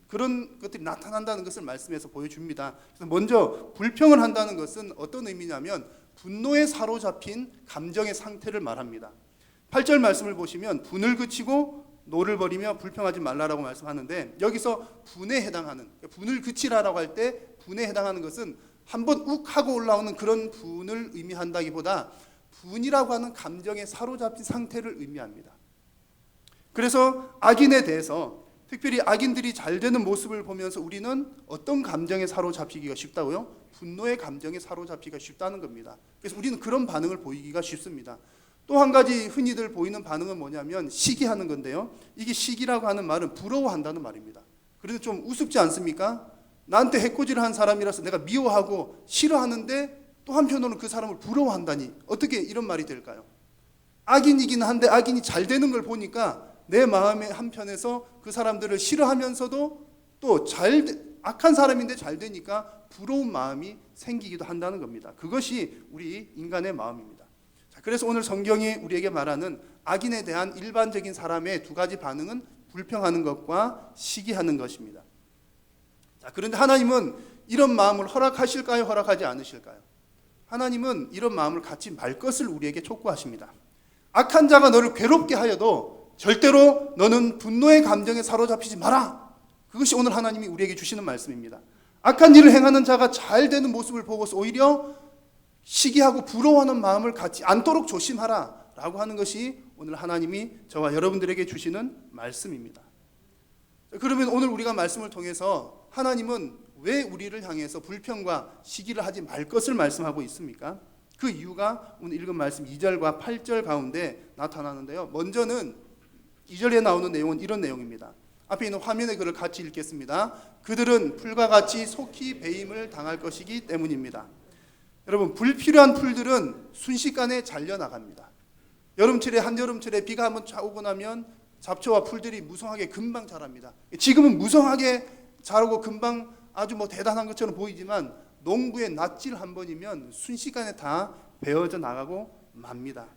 그런 것들이 나타난다는 것을 말씀에서 보여줍니다. 그래서 먼저 불평을 한다는 것은 어떤 의미냐면 분노에 사로잡힌 감정의 상태를 말합니다. 8절 말씀을 보시면 분을 그치고 노를 버리며 불평하지 말라라고 말씀하는데 여기서 분에 해당하는, 분을 그치라라고 할 때 분에 해당하는 것은 한번 욱 하고 올라오는 그런 분을 의미한다기보다 분이라고 하는 감정에 사로잡힌 상태를 의미합니다. 그래서 악인에 대해서 특별히 악인들이 잘 되는 모습을 보면서 우리는 어떤 감정에 사로잡히기가 쉽다고요? 분노의 감정에 사로잡히기가 쉽다는 겁니다. 그래서 우리는 그런 반응을 보이기가 쉽습니다. 또 한 가지 흔히들 보이는 반응은 뭐냐면 시기하는 건데요. 이게 시기라고 하는 말은 부러워한다는 말입니다. 그래서 좀 우습지 않습니까? 나한테 해코지를 한 사람이라서 내가 미워하고 싫어하는데 또 한편으로는 그 사람을 부러워한다니 어떻게 이런 말이 될까요? 악인이긴 한데 악인이 잘 되는 걸 보니까 내 마음의 한편에서 그 사람들을 싫어하면서도 또 악한 사람인데 잘 되니까 부러운 마음이 생기기도 한다는 겁니다. 그것이 우리 인간의 마음입니다. 자, 그래서 오늘 성경이 우리에게 말하는 악인에 대한 일반적인 사람의 두 가지 반응은 불평하는 것과 시기하는 것입니다. 자, 그런데 하나님은 이런 마음을 허락하실까요? 허락하지 않으실까요? 하나님은 이런 마음을 갖지 말 것을 우리에게 촉구하십니다. 악한 자가 너를 괴롭게 하여도 절대로 너는 분노의 감정에 사로잡히지 마라. 그것이 오늘 하나님이 우리에게 주시는 말씀입니다. 악한 일을 행하는 자가 잘 되는 모습을 보고서 오히려 시기하고 부러워하는 마음을 갖지 않도록 조심하라 라고 하는 것이 오늘 하나님이 저와 여러분들에게 주시는 말씀입니다. 그러면 오늘 우리가 말씀을 통해서 하나님은 왜 우리를 향해서 불평과 시기를 하지 말 것을 말씀하고 있습니까? 그 이유가 오늘 읽은 말씀 2절과 8절 가운데 나타나는데요. 먼저는 2절에 나오는 내용은 이런 내용입니다. 앞에 있는 화면에 글을 같이 읽겠습니다. 그들은 풀과 같이 속히 배임을 당할 것이기 때문입니다. 여러분, 불필요한 풀들은 순식간에 잘려나갑니다. 여름철에 한여름철에 비가 한번 쫙 오고 나면 잡초와 풀들이 무성하게 금방 자랍니다. 지금은 무성하게 자라고 금방 아주 대단한 것처럼 보이지만 농부의 낫질 한 번이면 순식간에 다 베어져 나가고 맙니다.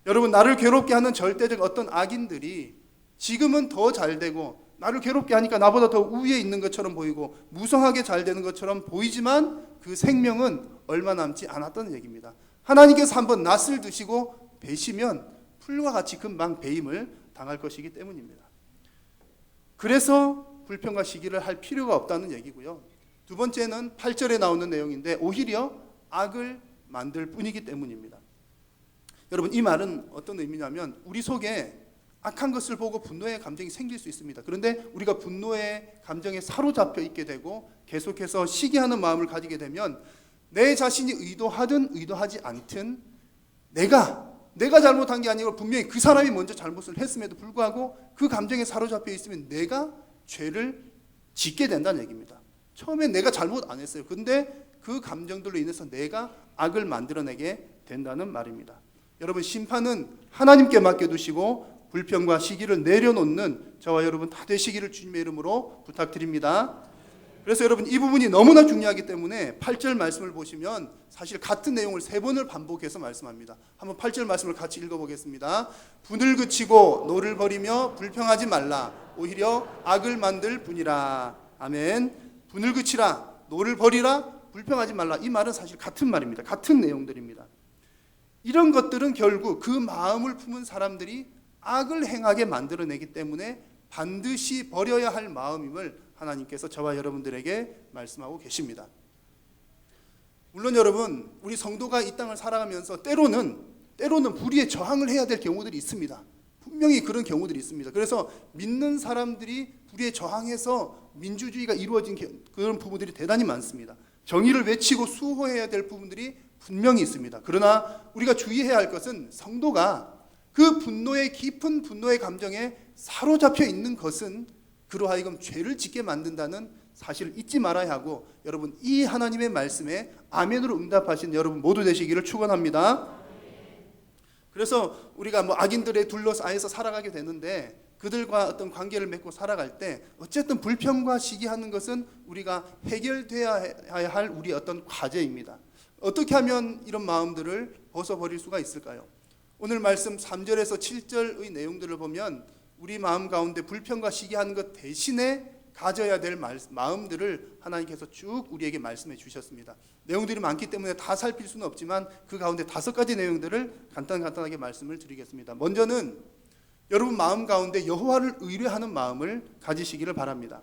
여러분, 나를 괴롭게 하는 절대적 어떤 악인들이 지금은 더 잘 되고 나를 괴롭게 하니까 나보다 더 우위에 있는 것처럼 보이고 무성하게 잘 되는 것처럼 보이지만 그 생명은 얼마 남지 않았다는 얘기입니다. 하나님께서 한번 낫을 드시고 베시면 풀과 같이 금방 배임을 당할 것이기 때문입니다. 그래서 불평과 시기를 할 필요가 없다는 얘기고요. 두 번째는 8절에 나오는 내용인데 오히려 악을 만들 뿐이기 때문입니다. 여러분, 이 말은 어떤 의미냐면 우리 속에 악한 것을 보고 분노의 감정이 생길 수 있습니다. 그런데 우리가 분노의 감정에 사로잡혀 있게 되고 계속해서 시기하는 마음을 가지게 되면 내 자신이 의도하든 의도하지 않든 내가 잘못한 게 아니고 분명히 그 사람이 먼저 잘못을 했음에도 불구하고 그 감정에 사로잡혀 있으면 내가 죄를 짓게 된다는 얘기입니다. 처음에 내가 잘못 안 했어요. 근데 그 감정들로 인해서 내가 악을 만들어내게 된다는 말입니다. 여러분, 심판은 하나님께 맡겨두시고 불평과 시기를 내려놓는 저와 여러분 다 되시기를 주님의 이름으로 부탁드립니다. 그래서 여러분, 이 부분이 너무나 중요하기 때문에 8절 말씀을 보시면 사실 같은 내용을 3번을 반복해서 말씀합니다. 한번 8절 말씀을 같이 읽어보겠습니다. 분을 그치고 노를 버리며 불평하지 말라. 오히려 악을 만들 뿐이라. 아멘. 분을 그치라, 노를 버리라, 불평하지 말라. 이 말은 사실 같은 말입니다. 같은 내용들입니다. 이런 것들은 결국 그 마음을 품은 사람들이 악을 행하게 만들어내기 때문에 반드시 버려야 할 마음임을 하나님께서 저와 여러분들에게 말씀하고 계십니다. 물론 여러분, 우리 성도가 이 땅을 살아가면서 때로는 불의에 저항을 해야 될 경우들이 있습니다. 분명히 그런 경우들이 있습니다. 그래서 믿는 사람들이 불의에 저항해서 민주주의가 이루어진 그런 부분들이 대단히 많습니다. 정의를 외치고 수호해야 될 부분들이 분명히 있습니다. 그러나 우리가 주의해야 할 것은 성도가 그 깊은 분노의 감정에 사로잡혀 있는 것은 그로 하여금 죄를 짓게 만든다는 사실을 잊지 말아야 하고, 여러분, 이 하나님의 말씀에 아멘으로 응답하신 여러분 모두 되시기를 축원합니다. 그래서 우리가 악인들에 둘러싸여서 살아가게 되는데 그들과 어떤 관계를 맺고 살아갈 때 어쨌든 불평과 시기하는 것은 우리가 해결돼야 할 우리의 어떤 과제입니다. 어떻게 하면 이런 마음들을 벗어버릴 수가 있을까요? 오늘 말씀 3절에서 7절의 내용들을 보면 우리 마음 가운데 불평과 시기하는 것 대신에 가져야 될 마음들을 하나님께서 쭉 우리에게 말씀해 주셨습니다. 내용들이 많기 때문에 다 살필 수는 없지만 그 가운데 5가지 내용들을 간단하게 말씀을 드리겠습니다. 먼저는 여러분 마음 가운데 여호와를 의뢰하는 마음을 가지시기를 바랍니다.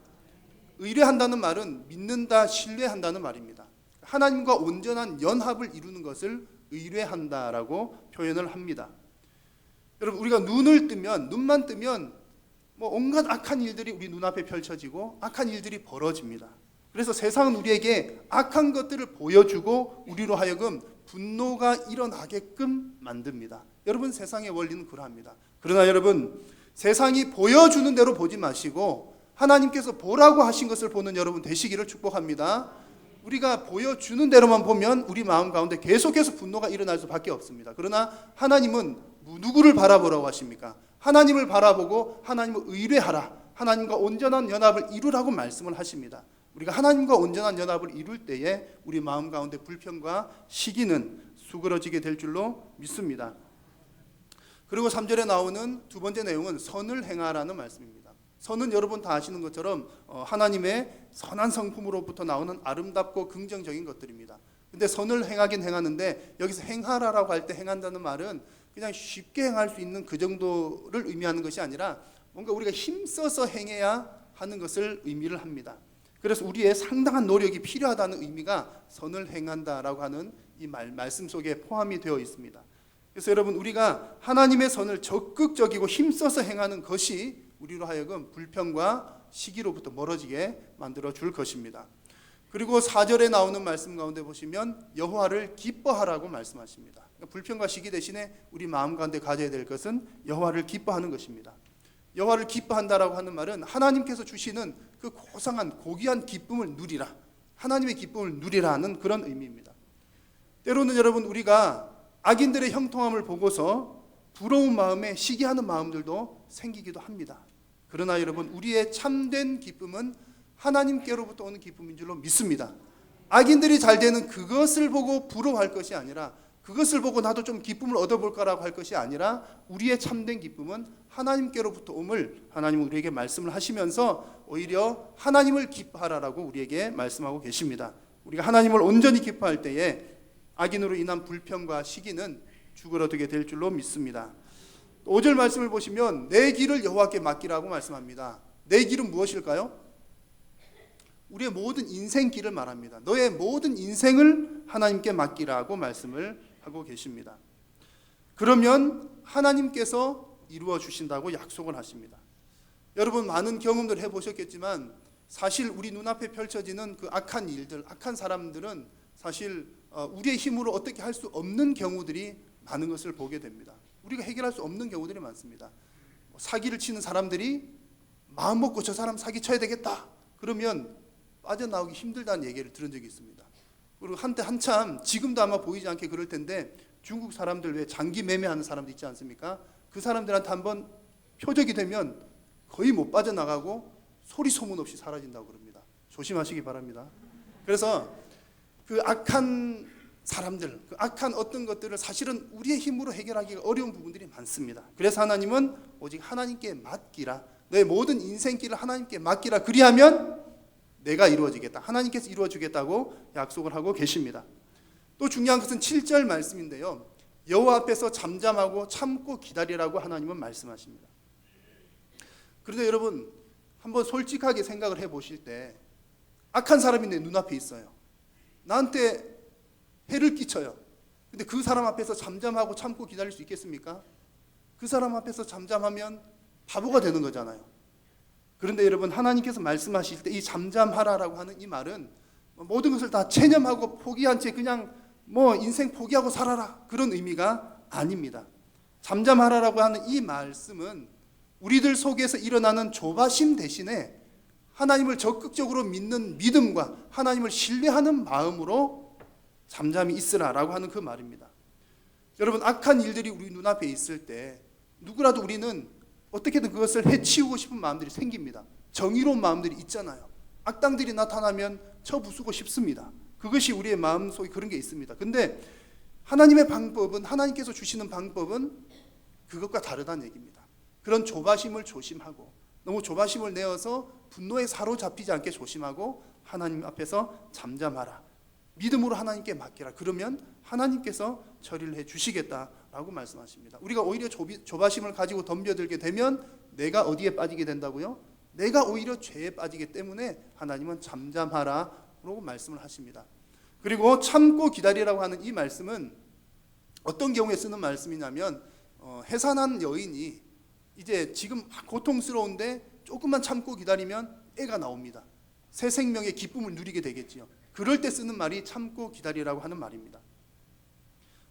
의뢰한다는 말은 믿는다, 신뢰한다는 말입니다. 하나님과 온전한 연합을 이루는 것을 의뢰한다라고 표현을 합니다. 여러분, 우리가 눈만 뜨면 온갖 악한 일들이 우리 눈앞에 펼쳐지고 악한 일들이 벌어집니다. 그래서 세상은 우리에게 악한 것들을 보여주고 우리로 하여금 분노가 일어나게끔 만듭니다. 여러분, 세상의 원리는 그러합니다. 그러나 여러분, 세상이 보여주는 대로 보지 마시고 하나님께서 보라고 하신 것을 보는 여러분 되시기를 축복합니다. 우리가 보여주는 대로만 보면 우리 마음 가운데 계속해서 분노가 일어날 수밖에 없습니다. 그러나 하나님은 누구를 바라보라고 하십니까? 하나님을 바라보고 하나님을 의뢰하라, 하나님과 온전한 연합을 이루라고 말씀을 하십니다. 우리가 하나님과 온전한 연합을 이룰 때에 우리 마음 가운데 불평과 시기는 수그러지게 될 줄로 믿습니다. 그리고 3절에 나오는 두 번째 내용은 선을 행하라는 말씀입니다. 선은 여러분 다 아시는 것처럼 하나님의 선한 성품으로부터 나오는 아름답고 긍정적인 것들입니다. 근데 선을 행하긴 행하는데 여기서 행하라라고 할 때 행한다는 말은 그냥 쉽게 행할 수 있는 그 정도를 의미하는 것이 아니라 뭔가 우리가 힘써서 행해야 하는 것을 의미를 합니다. 그래서 우리의 상당한 노력이 필요하다는 의미가 선을 행한다라고 하는 이 말씀 속에 포함이 되어 있습니다. 그래서 여러분, 우리가 하나님의 선을 적극적이고 힘써서 행하는 것이 우리로 하여금 불평과 시기로부터 멀어지게 만들어 줄 것입니다. 그리고 4절에 나오는 말씀 가운데 보시면 여호와를 기뻐하라고 말씀하십니다. 그러니까 불평과 시기 대신에 우리 마음 가운데 가져야 될 것은 여호와를 기뻐하는 것입니다. 여호와를 기뻐한다라고 하는 말은 하나님께서 주시는 그 고상한 고귀한 기쁨을 누리라, 하나님의 기쁨을 누리라는 그런 의미입니다. 때로는 여러분 우리가 악인들의 형통함을 보고서 부러운 마음에 시기하는 마음들도 생기기도 합니다. 그러나 여러분 우리의 참된 기쁨은 하나님께로부터 오는 기쁨인 줄로 믿습니다. 악인들이 잘 되는 그것을 보고 부러워할 것이 아니라, 그것을 보고 나도 좀 기쁨을 얻어볼까라고 할 것이 아니라, 우리의 참된 기쁨은 하나님께로부터 옴을 하나님은 우리에게 말씀을 하시면서 오히려 하나님을 기뻐하라라고 우리에게 말씀하고 계십니다. 우리가 하나님을 온전히 기뻐할 때에 악인으로 인한 불평과 시기는 죽어들게 될 줄로 믿습니다. 5절 말씀을 보시면 내 길을 여호와께 맡기라고 말씀합니다. 내 길은 무엇일까요? 우리의 모든 인생 길을 말합니다. 너의 모든 인생을 하나님께 맡기라고 말씀을 하고 계십니다. 그러면 하나님께서 이루어 주신다고 약속을 하십니다. 여러분 많은 경험들 해보셨겠지만 사실 우리 눈앞에 펼쳐지는 그 악한 일들, 악한 사람들은 사실 우리의 힘으로 어떻게 할 수 없는 경우들이 많은 것을 보게 됩니다. 우리가 해결할 수 없는 경우들이 많습니다. 사기를 치는 사람들이 마음 먹고 저 사람 사기 쳐야 되겠다 그러면 빠져나오기 힘들다는 얘기를 들은 적이 있습니다. 그리고 한때 한참, 지금도 아마 보이지 않게 그럴 텐데, 중국 사람들 왜 장기 매매하는 사람도 있지 않습니까? 그 사람들한테 한번 표적이 되면 거의 못 빠져나가고 소리 소문 없이 사라진다고 그럽니다. 조심하시기 바랍니다. 그래서 그 악한 사람들, 그 악한 어떤 것들을 사실은 우리의 힘으로 해결하기가 어려운 부분들이 많습니다. 그래서 하나님은 오직 하나님께 맡기라, 너의 모든 인생길을 하나님께 맡기라, 그리하면 내가 이루어지겠다, 하나님께서 이루어주겠다고 약속을 하고 계십니다. 또 중요한 것은 7절 말씀인데요, 여호와 앞에서 잠잠하고 참고 기다리라고 하나님은 말씀하십니다. 그런데 여러분 한번 솔직하게 생각을 해보실 때, 악한 사람이 내 눈앞에 있어요. 나한테 해를 끼쳐요. 근데 그 사람 앞에서 잠잠하고 참고 기다릴 수 있겠습니까? 그 사람 앞에서 잠잠하면 바보가 되는 거잖아요. 그런데 여러분 하나님께서 말씀하실 때 이 잠잠하라라고 하는 이 말은 모든 것을 다 체념하고 포기한 채 그냥 인생 포기하고 살아라, 그런 의미가 아닙니다. 잠잠하라라고 하는 이 말씀은 우리들 속에서 일어나는 조바심 대신에 하나님을 적극적으로 믿는 믿음과 하나님을 신뢰하는 마음으로 잠잠히 있으라라고 하는 그 말입니다. 여러분 악한 일들이 우리 눈앞에 있을 때 누구라도 우리는 어떻게든 그것을 해치우고 싶은 마음들이 생깁니다. 정의로운 마음들이 있잖아요. 악당들이 나타나면 쳐부수고 싶습니다. 그것이 우리의 마음속에 그런 게 있습니다. 근데 하나님의 방법은, 하나님께서 주시는 방법은 그것과 다르다는 얘기입니다. 그런 조바심을 조심하고, 너무 조바심을 내어서 분노에 사로잡히지 않게 조심하고 하나님 앞에서 잠잠하라, 믿음으로 하나님께 맡기라, 그러면 하나님께서 처리를 해 주시겠다라고 말씀하십니다. 우리가 오히려 조바심을 가지고 덤벼들게 되면 내가 어디에 빠지게 된다고요? 내가 오히려 죄에 빠지기 때문에 하나님은 잠잠하라고 말씀을 하십니다. 그리고 참고 기다리라고 하는 이 말씀은 어떤 경우에 쓰는 말씀이냐면, 해산한 여인이 이제 지금 고통스러운데 조금만 참고 기다리면 애가 나옵니다. 새 생명의 기쁨을 누리게 되겠지요. 그럴 때 쓰는 말이 참고 기다리라고 하는 말입니다.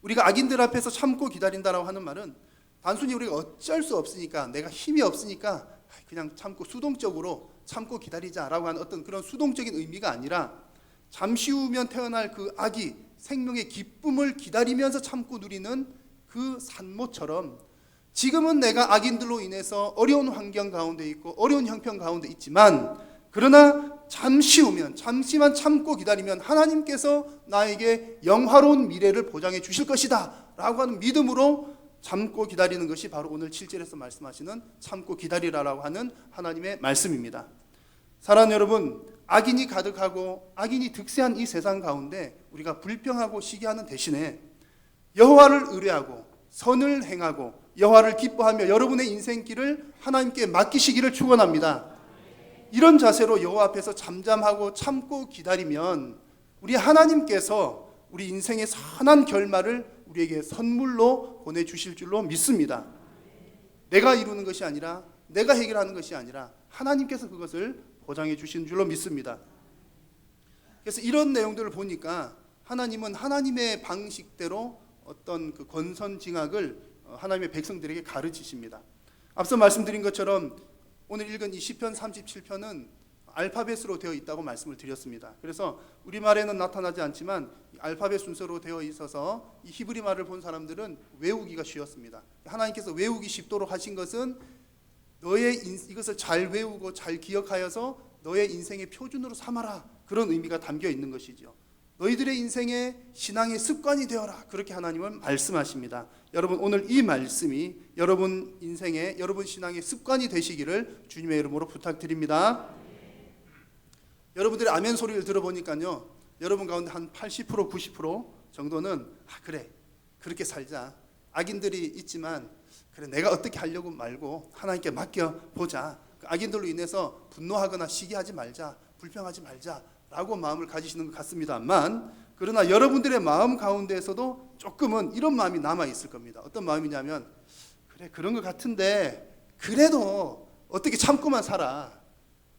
우리가 악인들 앞에서 참고 기다린다라고 하는 말은 단순히 우리가 어쩔 수 없으니까, 내가 힘이 없으니까 그냥 참고 수동적으로 참고 기다리자라고 하는 어떤 그런 수동적인 의미가 아니라, 잠시 후면 태어날 그 아기 생명의 기쁨을 기다리면서 참고 누리는 그 산모처럼, 지금은 내가 악인들로 인해서 어려운 환경 가운데 있고 어려운 형편 가운데 있지만, 그러나 잠시 후면, 잠시만 참고 기다리면 하나님께서 나에게 영화로운 미래를 보장해 주실 것이다 라고 하는 믿음으로 참고 기다리는 것이 바로 오늘 7절에서 말씀하시는 참고 기다리라라고 하는 하나님의 말씀입니다. 사랑하는 여러분, 악인이 가득하고 악인이 득세한 이 세상 가운데 우리가 불평하고 시기하는 대신에 여호와를 의뢰하고 선을 행하고 여호와를 기뻐하며 여러분의 인생길을 하나님께 맡기시기를 축원합니다. 이런 자세로 여호와 앞에서 잠잠하고 참고 기다리면 우리 하나님께서 우리 인생의 선한 결말을 우리에게 선물로 보내주실 줄로 믿습니다. 내가 이루는 것이 아니라, 내가 해결하는 것이 아니라 하나님께서 그것을 보장해 주신 줄로 믿습니다. 그래서 이런 내용들을 보니까 하나님은 하나님의 방식대로 어떤 그 권선징악을 하나님의 백성들에게 가르치십니다. 앞서 말씀드린 것처럼 오늘 읽은 이 시편 37편은 알파벳으로 되어 있다고 말씀을 드렸습니다. 그래서 우리말에는 나타나지 않지만 알파벳 순서로 되어 있어서 이 히브리 말을 본 사람들은 외우기가 쉬웠습니다. 하나님께서 외우기 쉽도록 하신 것은 이것을 잘 외우고 잘 기억하여서 너의 인생의 표준으로 삼아라, 그런 의미가 담겨 있는 것이죠. 너희들의 인생의 신앙의 습관이 되어라, 그렇게 하나님은 말씀하십니다. 여러분, 오늘 이 말씀이 여러분 인생의, 여러분 신앙의 습관이 되시기를 주님의 이름으로 부탁드립니다. 여러분들의 아멘 소리를 들어보니까요, 여러분 가운데 한 80% 90% 정도는 그래, 그렇게 살자. 악인들이 있지만 그래, 내가 어떻게 하려고 말고 하나님께 맡겨보자. 악인들로 인해서 분노하거나 시기하지 말자, 불평하지 말자 라고 마음을 가지시는 것 같습니다만, 그러나 여러분들의 마음 가운데에서도 조금은 이런 마음이 남아 있을 겁니다. 어떤 마음이냐면, 그래, 그런 것 같은데 그래도 어떻게 참고만 살아.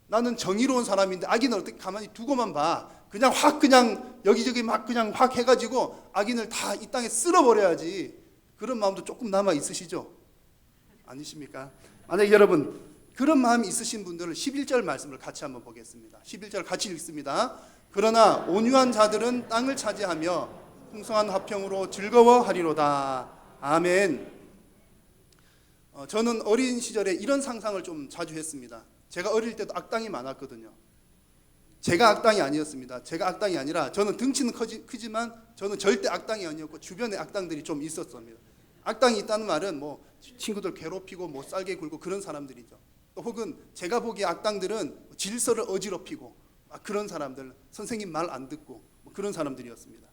나는 정의로운 사람인데 악인을 어떻게 가만히 두고만 봐. 그냥 확, 그냥 여기저기 막 그냥 확 해가지고 악인을 다 이 땅에 쓸어버려야지. 그런 마음도 조금 남아 있으시죠? 아니십니까? 만약에 여러분 그런 마음이 있으신 분들은 11절 말씀을 같이 한번 보겠습니다. 11절 같이 읽습니다. 그러나 온유한 자들은 땅을 차지하며 풍성한 화평으로 즐거워하리로다. 아멘. 저는 어린 시절에 이런 상상을 좀 자주 했습니다. 제가 어릴 때도 악당이 많았거든요. 제가 악당이 아니었습니다. 제가 악당이 아니라 저는 덩치는 크지만 저는 절대 악당이 아니었고 주변에 악당들이 좀 있었습니다. 악당이 있다는 말은 뭐 친구들 괴롭히고 못 살게 굴고 그런 사람들이죠. 또 혹은 제가 보기에 악당들은 질서를 어지럽히고 그런 사람들, 선생님 말 안 듣고 그런 사람들이었습니다.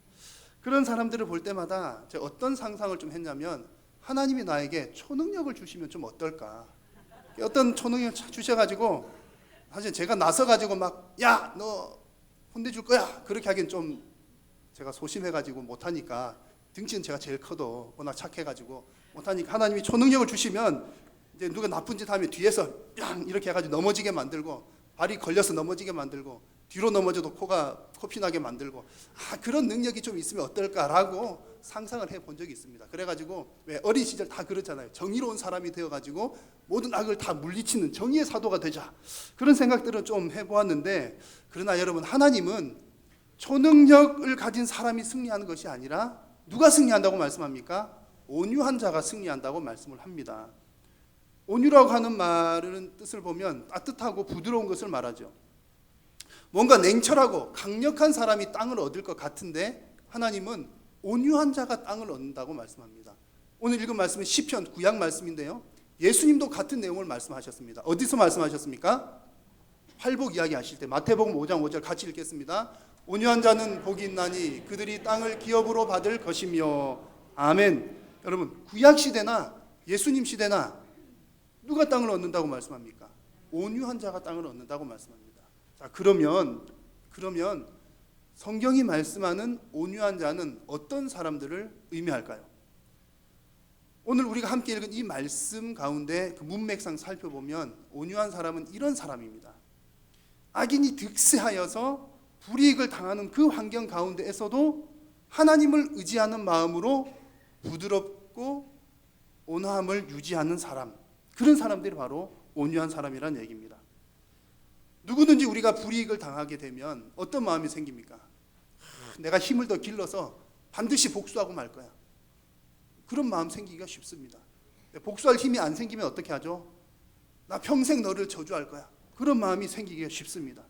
그런 사람들을 볼 때마다 제가 어떤 상상을 좀 했냐면, 하나님이 나에게 초능력을 주시면 좀 어떨까. 어떤 초능력을 주셔가지고 사실 제가 나서가지고 막 야, 너 혼내줄 거야, 그렇게 하기엔 좀 제가 소심해가지고 못하니까, 등치는 제가 제일 커도 워낙 착해가지고 못하니까 하나님이 초능력을 주시면 이제 누가 나쁜 짓 하면 뒤에서 양 이렇게 해가지고 넘어지게 만들고, 발이 걸려서 넘어지게 만들고, 뒤로 넘어져도 코피 나게 만들고, 그런 능력이 좀 있으면 어떨까라고 상상을 해본 적이 있습니다. 그래가지고 왜 어린 시절 다 그렇잖아요. 정의로운 사람이 되어가지고 모든 악을 다 물리치는 정의의 사도가 되자, 그런 생각들은 좀 해보았는데, 그러나 여러분, 하나님은 초능력을 가진 사람이 승리하는 것이 아니라 누가 승리한다고 말씀합니까? 온유한 자가 승리한다고 말씀을 합니다. 온유라고 하는 말은 뜻을 보면 따뜻하고 부드러운 것을 말하죠. 뭔가 냉철하고 강력한 사람이 땅을 얻을 것 같은데, 하나님은 온유한 자가 땅을 얻는다고 말씀합니다. 오늘 읽은 말씀은 시편 구약 말씀인데요, 예수님도 같은 내용을 말씀하셨습니다. 어디서 말씀하셨습니까? 팔복 이야기 하실 때 마태복음 5장 5절 같이 읽겠습니다. 온유한 자는 복이 있나니 그들이 땅을 기업으로 받을 것이며. 아멘. 여러분, 구약 시대나 예수님 시대나 누가 땅을 얻는다고 말씀합니까? 온유한 자가 땅을 얻는다고 말씀합니다. 자, 그러면 성경이 말씀하는 온유한 자는 어떤 사람들을 의미할까요? 오늘 우리가 함께 읽은 이 말씀 가운데 그 문맥상 살펴보면 온유한 사람은 이런 사람입니다. 악인이 득세하여서 불이익을 당하는 그 환경 가운데에서도 하나님을 의지하는 마음으로 부드럽고 온화함을 유지하는 사람, 그런 사람들이 바로 온유한 사람이란 얘기입니다. 누구든지 우리가 불이익을 당하게 되면 어떤 마음이 생깁니까? 내가 힘을 더 길러서 반드시 복수하고 말 거야. 그런 마음 생기기가 쉽습니다. 복수할 힘이 안 생기면 어떻게 하죠? 나 평생 너를 저주할 거야. 그런 마음이 생기기가 쉽습니다.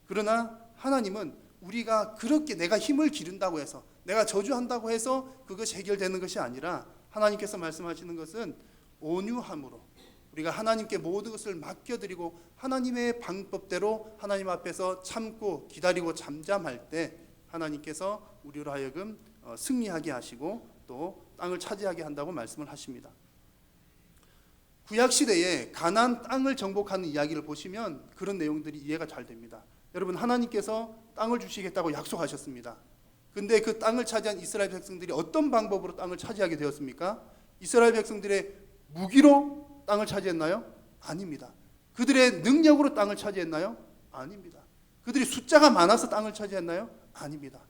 그러나 하나님은 우리가 그렇게 내가 힘을 기른다고 해서, 내가 저주한다고 해서 그것이 해결되는 것이 아니라, 하나님께서 말씀하시는 것은 온유함으로 우리가 하나님께 모든 것을 맡겨드리고 하나님의 방법대로 하나님 앞에서 참고 기다리고 잠잠할 때 하나님께서 우리로 하여금 승리하게 하시고 또 땅을 차지하게 한다고 말씀을 하십니다. 구약시대에 가나안 땅을 정복하는 이야기를 보시면 그런 내용들이 이해가 잘 됩니다. 여러분, 하나님께서 땅을 주시겠다고 약속하셨습니다. 근데 그 땅을 차지한 이스라엘 백성들이 어떤 방법으로 땅을 차지하게 되었습니까? 이스라엘 백성들의 무기로 땅을 차지했나요? 아닙니다. 그들의 능력으로 땅을 차지했나요? 아닙니다. 그들이 숫자가 많아서 땅을 차지했나요? 아닙니다.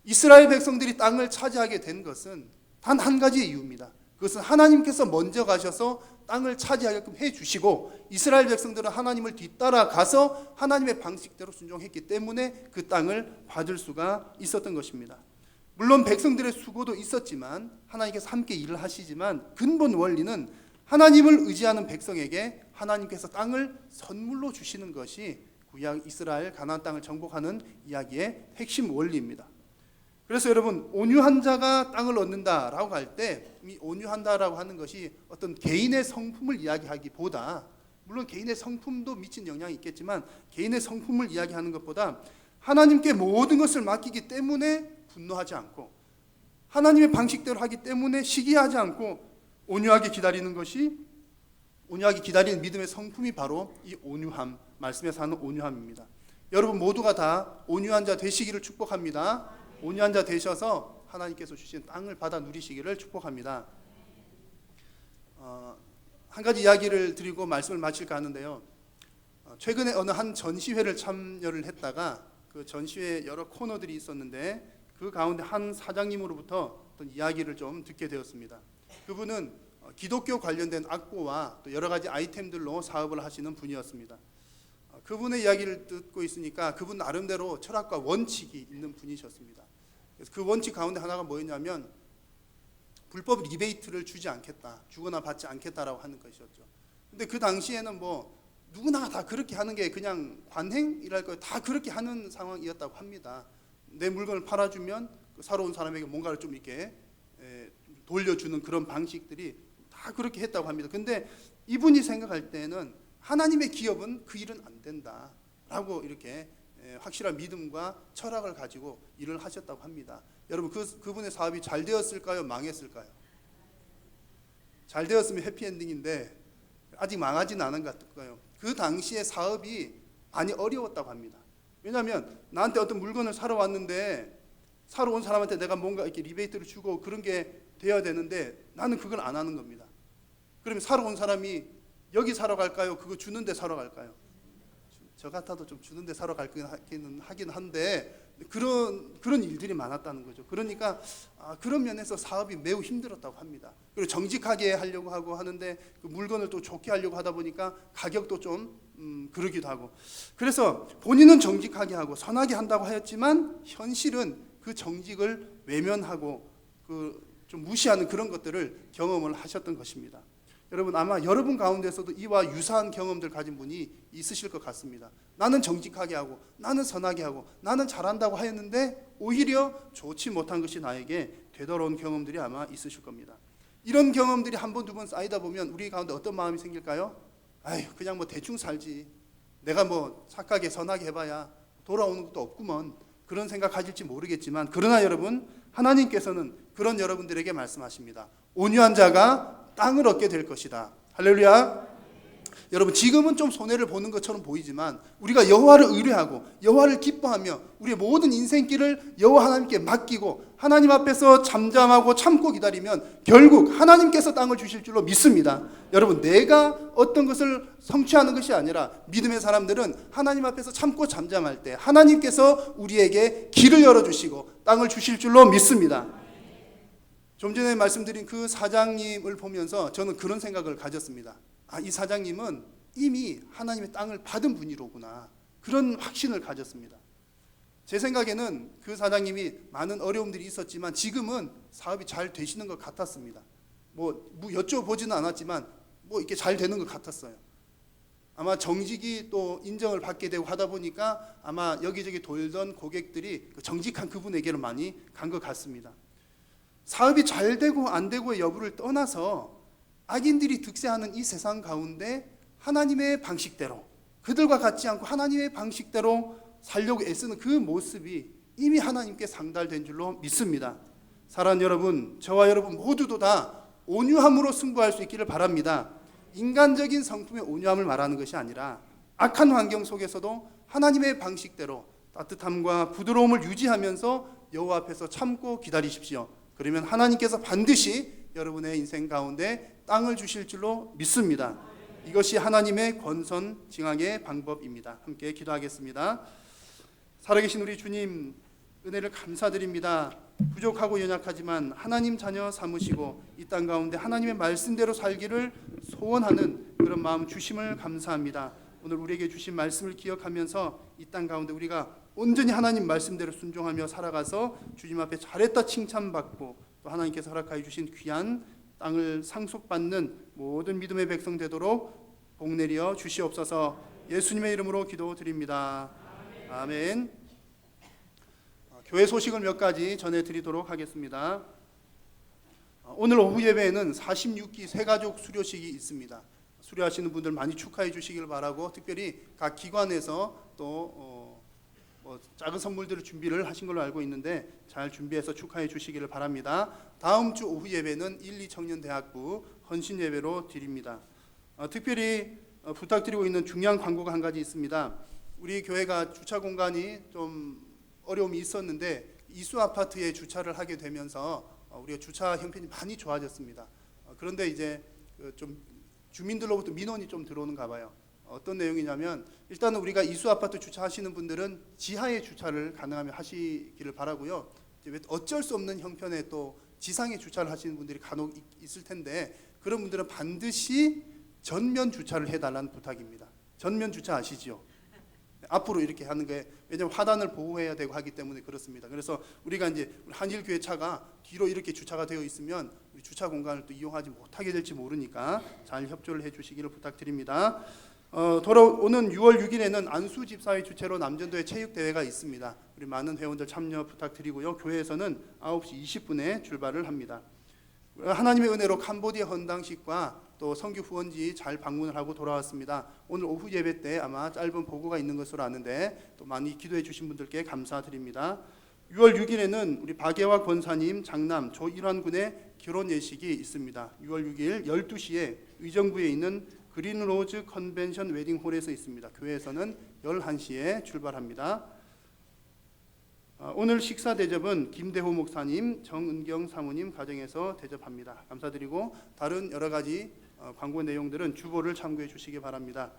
이스라엘 백성들이 땅을 차지하게 된 것은 단 한 가지의 이유입니다. 그것은 하나님께서 먼저 가셔서 땅을 차지하게끔 해주시고 이스라엘 백성들은 하나님을 뒤따라가서 하나님의 방식대로 순종했기 때문에 그 땅을 받을 수가 있었던 것입니다. 물론 백성들의 수고도 있었지만 하나님께서 함께 일을 하시지만 근본 원리는 하나님을 의지하는 백성에게 하나님께서 땅을 선물로 주시는 것이 구약 이스라엘 가나안 땅을 정복하는 이야기의 핵심 원리입니다. 그래서 여러분, 온유한 자가 땅을 얻는다라고 할 때 이 온유한다라고 하는 것이 어떤 개인의 성품을 이야기하기보다, 물론 개인의 성품도 미친 영향이 있겠지만 개인의 성품을 이야기하는 것보다 하나님께 모든 것을 맡기기 때문에 분노하지 않고 하나님의 방식대로 하기 때문에 시기하지 않고 온유하게 기다리는 것이, 온유하게 기다리는 믿음의 성품이 바로 이 온유함, 말씀에서 하는 온유함입니다. 여러분 모두가 다 온유한 자 되시기를 축복합니다. 온유한 자 되셔서 하나님께서 주신 땅을 받아 누리시기를 축복합니다. 한 가지 이야기를 드리고 말씀을 마칠까 하는데요. 최근에 어느 한 전시회를 참여를 했다가 그 전시회에 여러 코너들이 있었는데 그 가운데 한 사장님으로부터 어떤 이야기를 좀 듣게 되었습니다. 그분은 기독교 관련된 악보와 또 여러 가지 아이템들로 사업을 하시는 분이었습니다. 그분의 이야기를 듣고 있으니까 그분 나름대로 철학과 원칙이 있는 분이셨습니다. 그래서 그 원칙 가운데 하나가 뭐였냐면 불법 리베이트를 주지 않겠다, 주거나 받지 않겠다라고 하는 것이었죠. 근데 그 당시에는 뭐 누구나 다 그렇게 하는 게 그냥 관행이랄까요, 다 그렇게 하는 상황이었다고 합니다. 내 물건을 팔아주면 그 사러 온 사람에게 뭔가를 좀 이렇게 돌려주는 그런 방식들이 다 그렇게 했다고 합니다. 근데 이분이 생각할 때는 하나님의 기업은 그 일은 안 된다라고 이렇게 확실한 믿음과 철학을 가지고 일을 하셨다고 합니다. 여러분 그분의 사업이 잘 되었을까요? 망했을까요? 잘 되었으면 해피엔딩인데 아직 망하지는 않은 것 같아요. 그 당시에 사업이 많이 어려웠다고 합니다. 왜냐하면 나한테 어떤 물건을 사러 왔는데 사러 온 사람한테 내가 뭔가 이렇게 리베이트를 주고 그런 게 돼야 되는데 나는 그걸 안 하는 겁니다. 그러면 사러 온 사람이 여기 사러 갈까요? 그거 주는 데 사러 갈까요? 저 같아도 좀 주는 데 사러 갈기는 하긴 한데 그런 일들이 많았다는 거죠. 그러니까 그런 면에서 사업이 매우 힘들었다고 합니다. 그리고 정직하게 하려고 하고 하는데 그 물건을 또 좋게 하려고 하다 보니까 가격도 좀 그러기도 하고, 그래서 본인은 정직하게 하고 선하게 한다고 하였지만 현실은 그 정직을 외면하고 그 좀 무시하는 그런 것들을 경험을 하셨던 것입니다. 여러분 아마 여러분 가운데서도 이와 유사한 경험들 가진 분이 있으실 것 같습니다. 나는 정직하게 하고 나는 선하게 하고 나는 잘한다고 하였는데 오히려 좋지 못한 것이 나에게 되돌아온 경험들이 아마 있으실 겁니다. 이런 경험들이 한 번 두 번 쌓이다 보면 우리 가운데 어떤 마음이 생길까요? 아휴 그냥 뭐 대충 살지, 내가 뭐 착하게 선하게 해봐야 돌아오는 것도 없구먼, 그런 생각 가질지 모르겠지만, 그러나 여러분 하나님께서는 그런 여러분들에게 말씀하십니다. 온유한 자가 땅을 얻게 될 것이다. 할렐루야. 여러분 지금은 좀 손해를 보는 것처럼 보이지만 우리가 여호와를 의뢰하고 여호와를 기뻐하며 우리의 모든 인생길을 여호와 하나님께 맡기고 하나님 앞에서 잠잠하고 참고 기다리면 결국 하나님께서 땅을 주실 줄로 믿습니다. 여러분 내가 어떤 것을 성취하는 것이 아니라 믿음의 사람들은 하나님 앞에서 참고 잠잠할 때 하나님께서 우리에게 길을 열어주시고 땅을 주실 줄로 믿습니다. 좀 전에 말씀드린 그 사장님을 보면서 저는 그런 생각을 가졌습니다. 이 사장님은 이미 하나님의 땅을 받은 분이로구나, 그런 확신을 가졌습니다. 제 생각에는 그 사장님이 많은 어려움들이 있었지만 지금은 사업이 잘 되시는 것 같았습니다. 뭐 여쭤보지는 않았지만 뭐 이렇게 잘 되는 것 같았어요. 아마 정직이 또 인정을 받게 되고 하다 보니까 아마 여기저기 돌던 고객들이 정직한 그분에게로 많이 간 것 같습니다. 사업이 잘 되고 안 되고의 여부를 떠나서 악인들이 득세하는 이 세상 가운데 하나님의 방식대로, 그들과 같지 않고 하나님의 방식대로 살려고 애쓰는 그 모습이 이미 하나님께 상달된 줄로 믿습니다. 사랑하는 여러분, 저와 여러분 모두도 다 온유함으로 승부할 수 있기를 바랍니다. 인간적인 성품의 온유함을 말하는 것이 아니라 악한 환경 속에서도 하나님의 방식대로 따뜻함과 부드러움을 유지하면서 여호와 앞에서 참고 기다리십시오. 그러면 하나님께서 반드시 여러분의 인생 가운데 땅을 주실 줄로 믿습니다. 이것이 하나님의 권선징악의 방법입니다. 함께 기도하겠습니다. 살아계신 우리 주님 은혜를 감사드립니다. 부족하고 연약하지만 하나님 자녀 삼으시고 이 땅 가운데 하나님의 말씀대로 살기를 소원하는 그런 마음 주심을 감사합니다. 오늘 우리에게 주신 말씀을 기억하면서 이 땅 가운데 우리가 온전히 하나님 말씀대로 순종하며 살아가서 주님 앞에 잘했다 칭찬받고 또 하나님께서 허락하여 주신 귀한 땅을 상속받는 모든 믿음의 백성 되도록 복내려 주시옵소서. 예수님의 이름으로 기도드립니다. 아멘. 교회 소식을 몇 가지 전해드리도록 하겠습니다. 오늘 오후 예배에는 46기 새가족 수료식이 있습니다. 수료하시는 분들 많이 축하해 주시길 바라고 특별히 각 기관에서 또 작은 선물들을 준비를 하신 걸로 알고 있는데 잘 준비해서 축하해 주시기를 바랍니다. 다음 주 오후 예배는 1, 2청년대학부 헌신 예배로 드립니다. 특별히 부탁드리고 있는 중요한 광고가 한 가지 있습니다. 우리 교회가 주차 공간이 좀 어려움이 있었는데 이수 아파트에 주차를 하게 되면서 우리가 주차 형편이 많이 좋아졌습니다. 그런데 이제 좀 주민들로부터 민원이 좀 들어오는가 봐요. 어떤 내용이냐면 일단은 우리가 이수 아파트 주차하시는 분들은 지하에 주차를 가능하면 하시기를 바라고요. 이제 어쩔 수 없는 형편에 또 지상에 주차를 하시는 분들이 간혹 있을 텐데 그런 분들은 반드시 전면 주차를 해달라는 부탁입니다. 전면 주차 아시죠? 앞으로 이렇게 하는 게 왜냐하면 화단을 보호해야 되고 하기 때문에 그렇습니다. 그래서 우리가 이제 한일교회 차가 뒤로 이렇게 주차가 되어 있으면 우리 주차 공간을 또 이용하지 못하게 될지 모르니까 잘 협조를 해주시기를 부탁드립니다. 돌아오는 6월 6일에는 안수 집사회 주최로 남전도회 체육대회가 있습니다. 우리 많은 회원들 참여 부탁드리고요. 교회에서는 9시 20분에 출발을 합니다. 하나님의 은혜로 캄보디아 헌당식과 또 선교 후원지 잘 방문을 하고 돌아왔습니다. 오늘 오후 예배 때 아마 짧은 보고가 있는 것으로 아는데 또 많이 기도해 주신 분들께 감사드립니다. 6월 6일에는 우리 박예화 권사님 장남 조일환 군의 결혼 예식이 있습니다. 6월 6일 12시에 의정부에 있는 그린로즈 컨벤션 웨딩홀에서 있습니다. 교회에서는 11시에 출발합니다. 오늘 식사 대접은 김대호 목사님, 정은경 사모님 가정에서 대접합니다. 감사드리고 다른 여러 가지 광고 내용들은 주보를 참고해 주시기 바랍니다.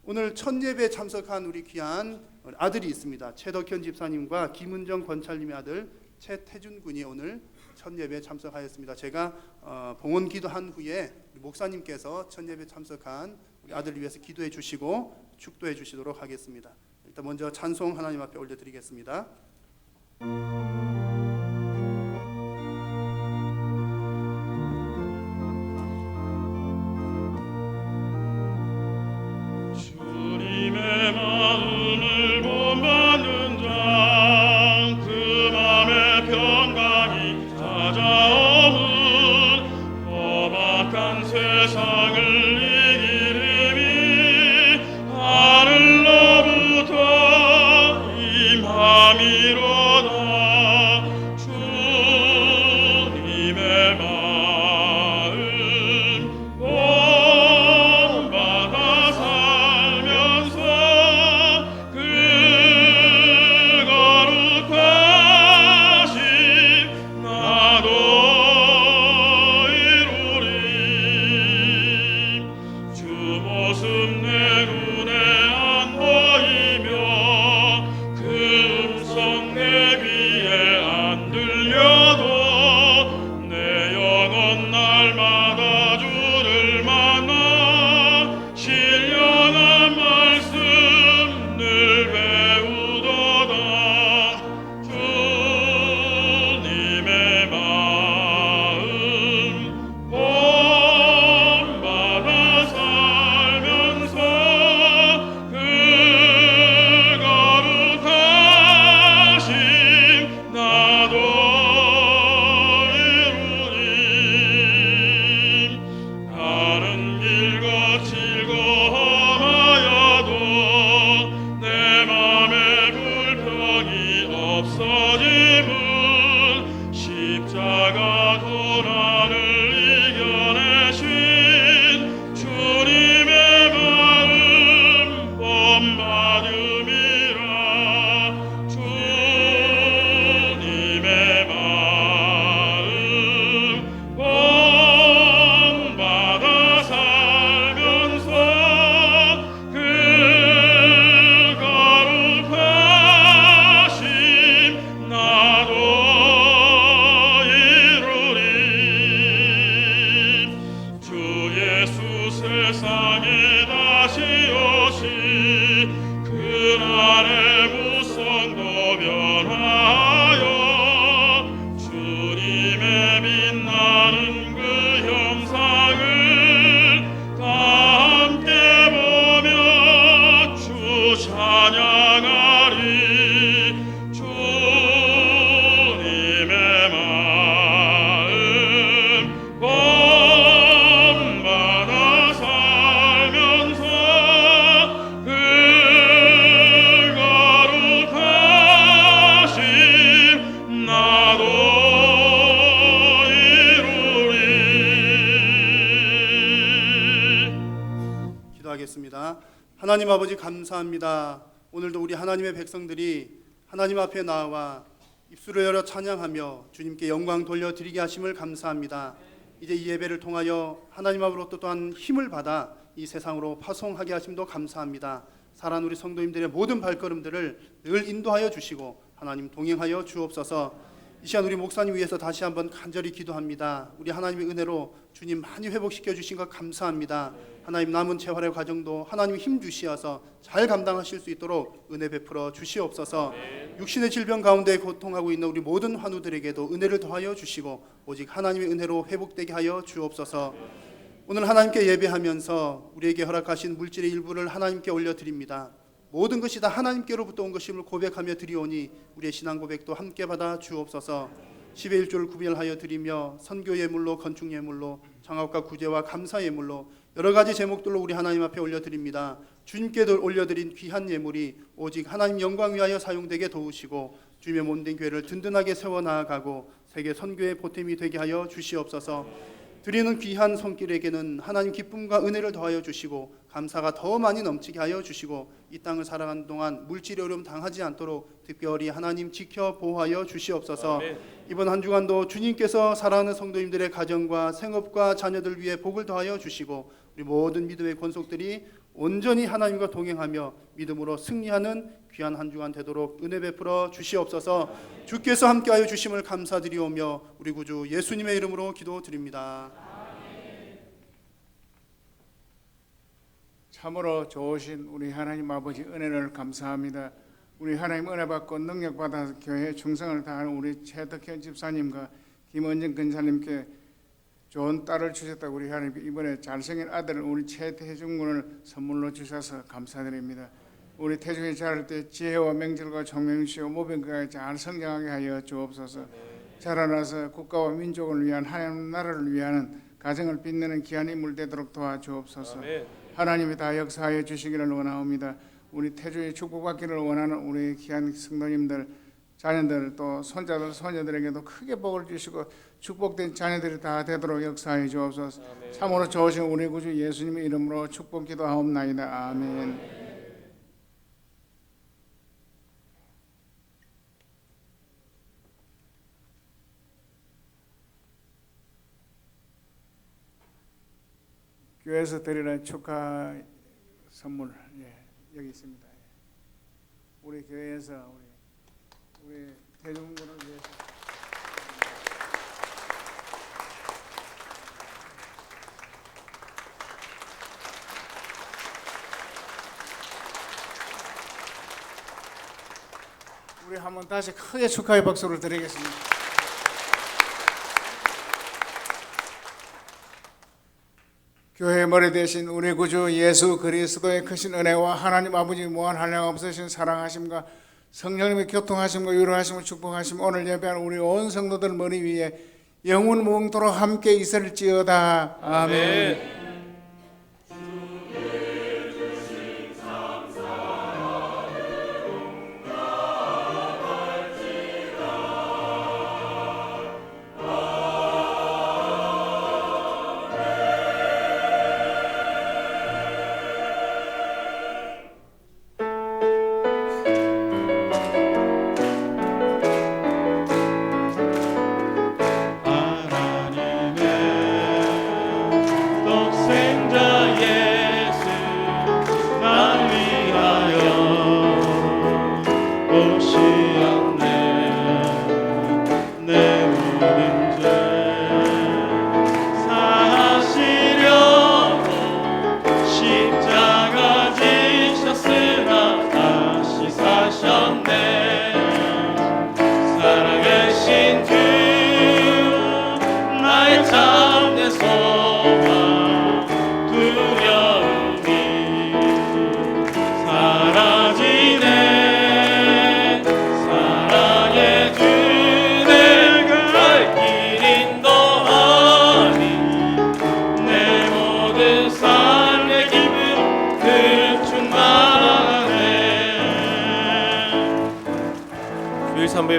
오늘 첫 예배 참석한 우리 귀한 아들이 있습니다. 최덕현 집사님과 김은정 권찰님의 아들 최태준 군이 오늘 첫 예배 참석하였습니다. 제가 봉헌 기도한 후에 목사님께서 첫 예배 참석한 우리 아들을 위해서 기도해 주시고 축도해 주시도록 하겠습니다. 일단 먼저 찬송 하나님 앞에 올려드리겠습니다. 주님의 마음을 본받는 자, 그 맘에 평강이 찾아오는 험악한 세상을 이길 힘이 하늘로부터 임함이로다. 주님의 마음 본받아 살면서 그 거룩하심 나도 이루리. 기도하겠습니다. 하나님 아버지 감사합니다. 오늘도 우리 하나님의 백성들이 하나님 앞에 나와 입술을 열어 찬양하며 주님께 영광 돌려드리게 하심을 감사합니다. 이제 이 예배를 통하여 하나님 앞으로부터 또한 힘을 받아 이 세상으로 파송하게 하심도 감사합니다. 사랑하는 우리 성도님들의 모든 발걸음들을 늘 인도하여 주시고 하나님 동행하여 주옵소서. 이 시간 우리 목사님 위해서 다시 한번 간절히 기도합니다. 우리 하나님의 은혜로 주님 많이 회복시켜 주신 것 감사합니다. 하나님 남은 재활의 과정도 하나님 힘 주시어서 잘 감당하실 수 있도록 은혜 베풀어 주시옵소서. 육신의 질병 가운데 고통하고 있는 우리 모든 환우들에게도 은혜를 더하여 주시고 오직 하나님의 은혜로 회복되게 하여 주옵소서. 오늘 하나님께 예배하면서 우리에게 허락하신 물질의 일부를 하나님께 올려드립니다. 모든 것이 다 하나님께로부터 온 것임을 고백하며 드리오니 우리의 신앙 고백도 함께 받아 주옵소서. 10의 1조를 구별하여 드리며 선교 예물로, 건축 예물로, 장학과 구제와 감사 예물로 여러 가지 제목들로 우리 하나님 앞에 올려드립니다. 주님께도 올려드린 귀한 예물이 오직 하나님 영광 위하여 사용되게 도우시고 주님의 몸된 교회를 든든하게 세워나가고 세계 선교의 보탬이 되게 하여 주시옵소서. 드리는 귀한 손길에게는 하나님 기쁨과 은혜를 더하여 주시고 감사가 더 많이 넘치게 하여 주시고 이 땅을 살아가는 동안 물질의 어려움 당하지 않도록 특별히 하나님 지켜 보호하여 주시옵소서. 아멘. 이번 한 주간도 주님께서 사랑하는 성도님들의 가정과 생업과 자녀들 위해 복을 더하여 주시고 우리 모든 믿음의 권속들이 온전히 하나님과 동행하며 믿음으로 승리하는 귀한 한 주간 되도록 은혜 베풀어 주시옵소서. 주께서 함께하여 주심을 감사드리오며 우리 구주 예수님의 이름으로 기도드립니다. 참으로 좋으신 우리 하나님 아버지 은혜를 감사합니다. 우리 하나님 은혜 받고 능력 받아서 교회에 충성을 다하는 우리 최덕현 집사님과 김원정 근사님께 좋은 딸을 주셨다고 우리 하나님 이번에 잘생긴 아들을 우리 최태중 군을 선물로 주셔서 감사드립니다. 우리 태중이 자랄 때 지혜와 명철과 총명시와 모병까지 잘 성장하게 하여 주옵소서. 자라나서 국가와 민족을 위한 하나님 나라를 위한 가정을 빛내는 귀한 인물 되도록 도와주옵소서. 아멘. 하나님이 다 역사하여 주시기를 원하옵니다. 우리 태중이 축복받기를 원하는 우리 귀한 성도님들, 자녀들 또 손자들 소녀들에게도 크게 복을 주시고 축복된 자녀들이 다 되도록 역사하여 주옵소서. 참으로 좋으신 우리 구주 예수님의 이름으로 축복 기도하옵나이다. 아멘. 교회에서 드리는 축하 선물 여기 있습니다. 우리 교회에서 우리 대중군을 위해서 우리 한번 다시 크게 축하의 박수를 드리겠습니다. 교회의 머리 대신 우리 구주 예수 그리스도의 크신 은혜와 하나님 아버지 무한 한량 없으신 사랑하심과 성령님의 교통하심과 위로하심을 축복하심 오늘 예배하는 우리 온 성도들 머리 위에 영원 무궁토록 함께 있을지어다. 아멘.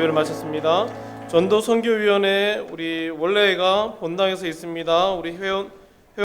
예배를 마쳤습니다. 전도 선교위원회 우리 원래가 본당에서 있습니다. 우리 회원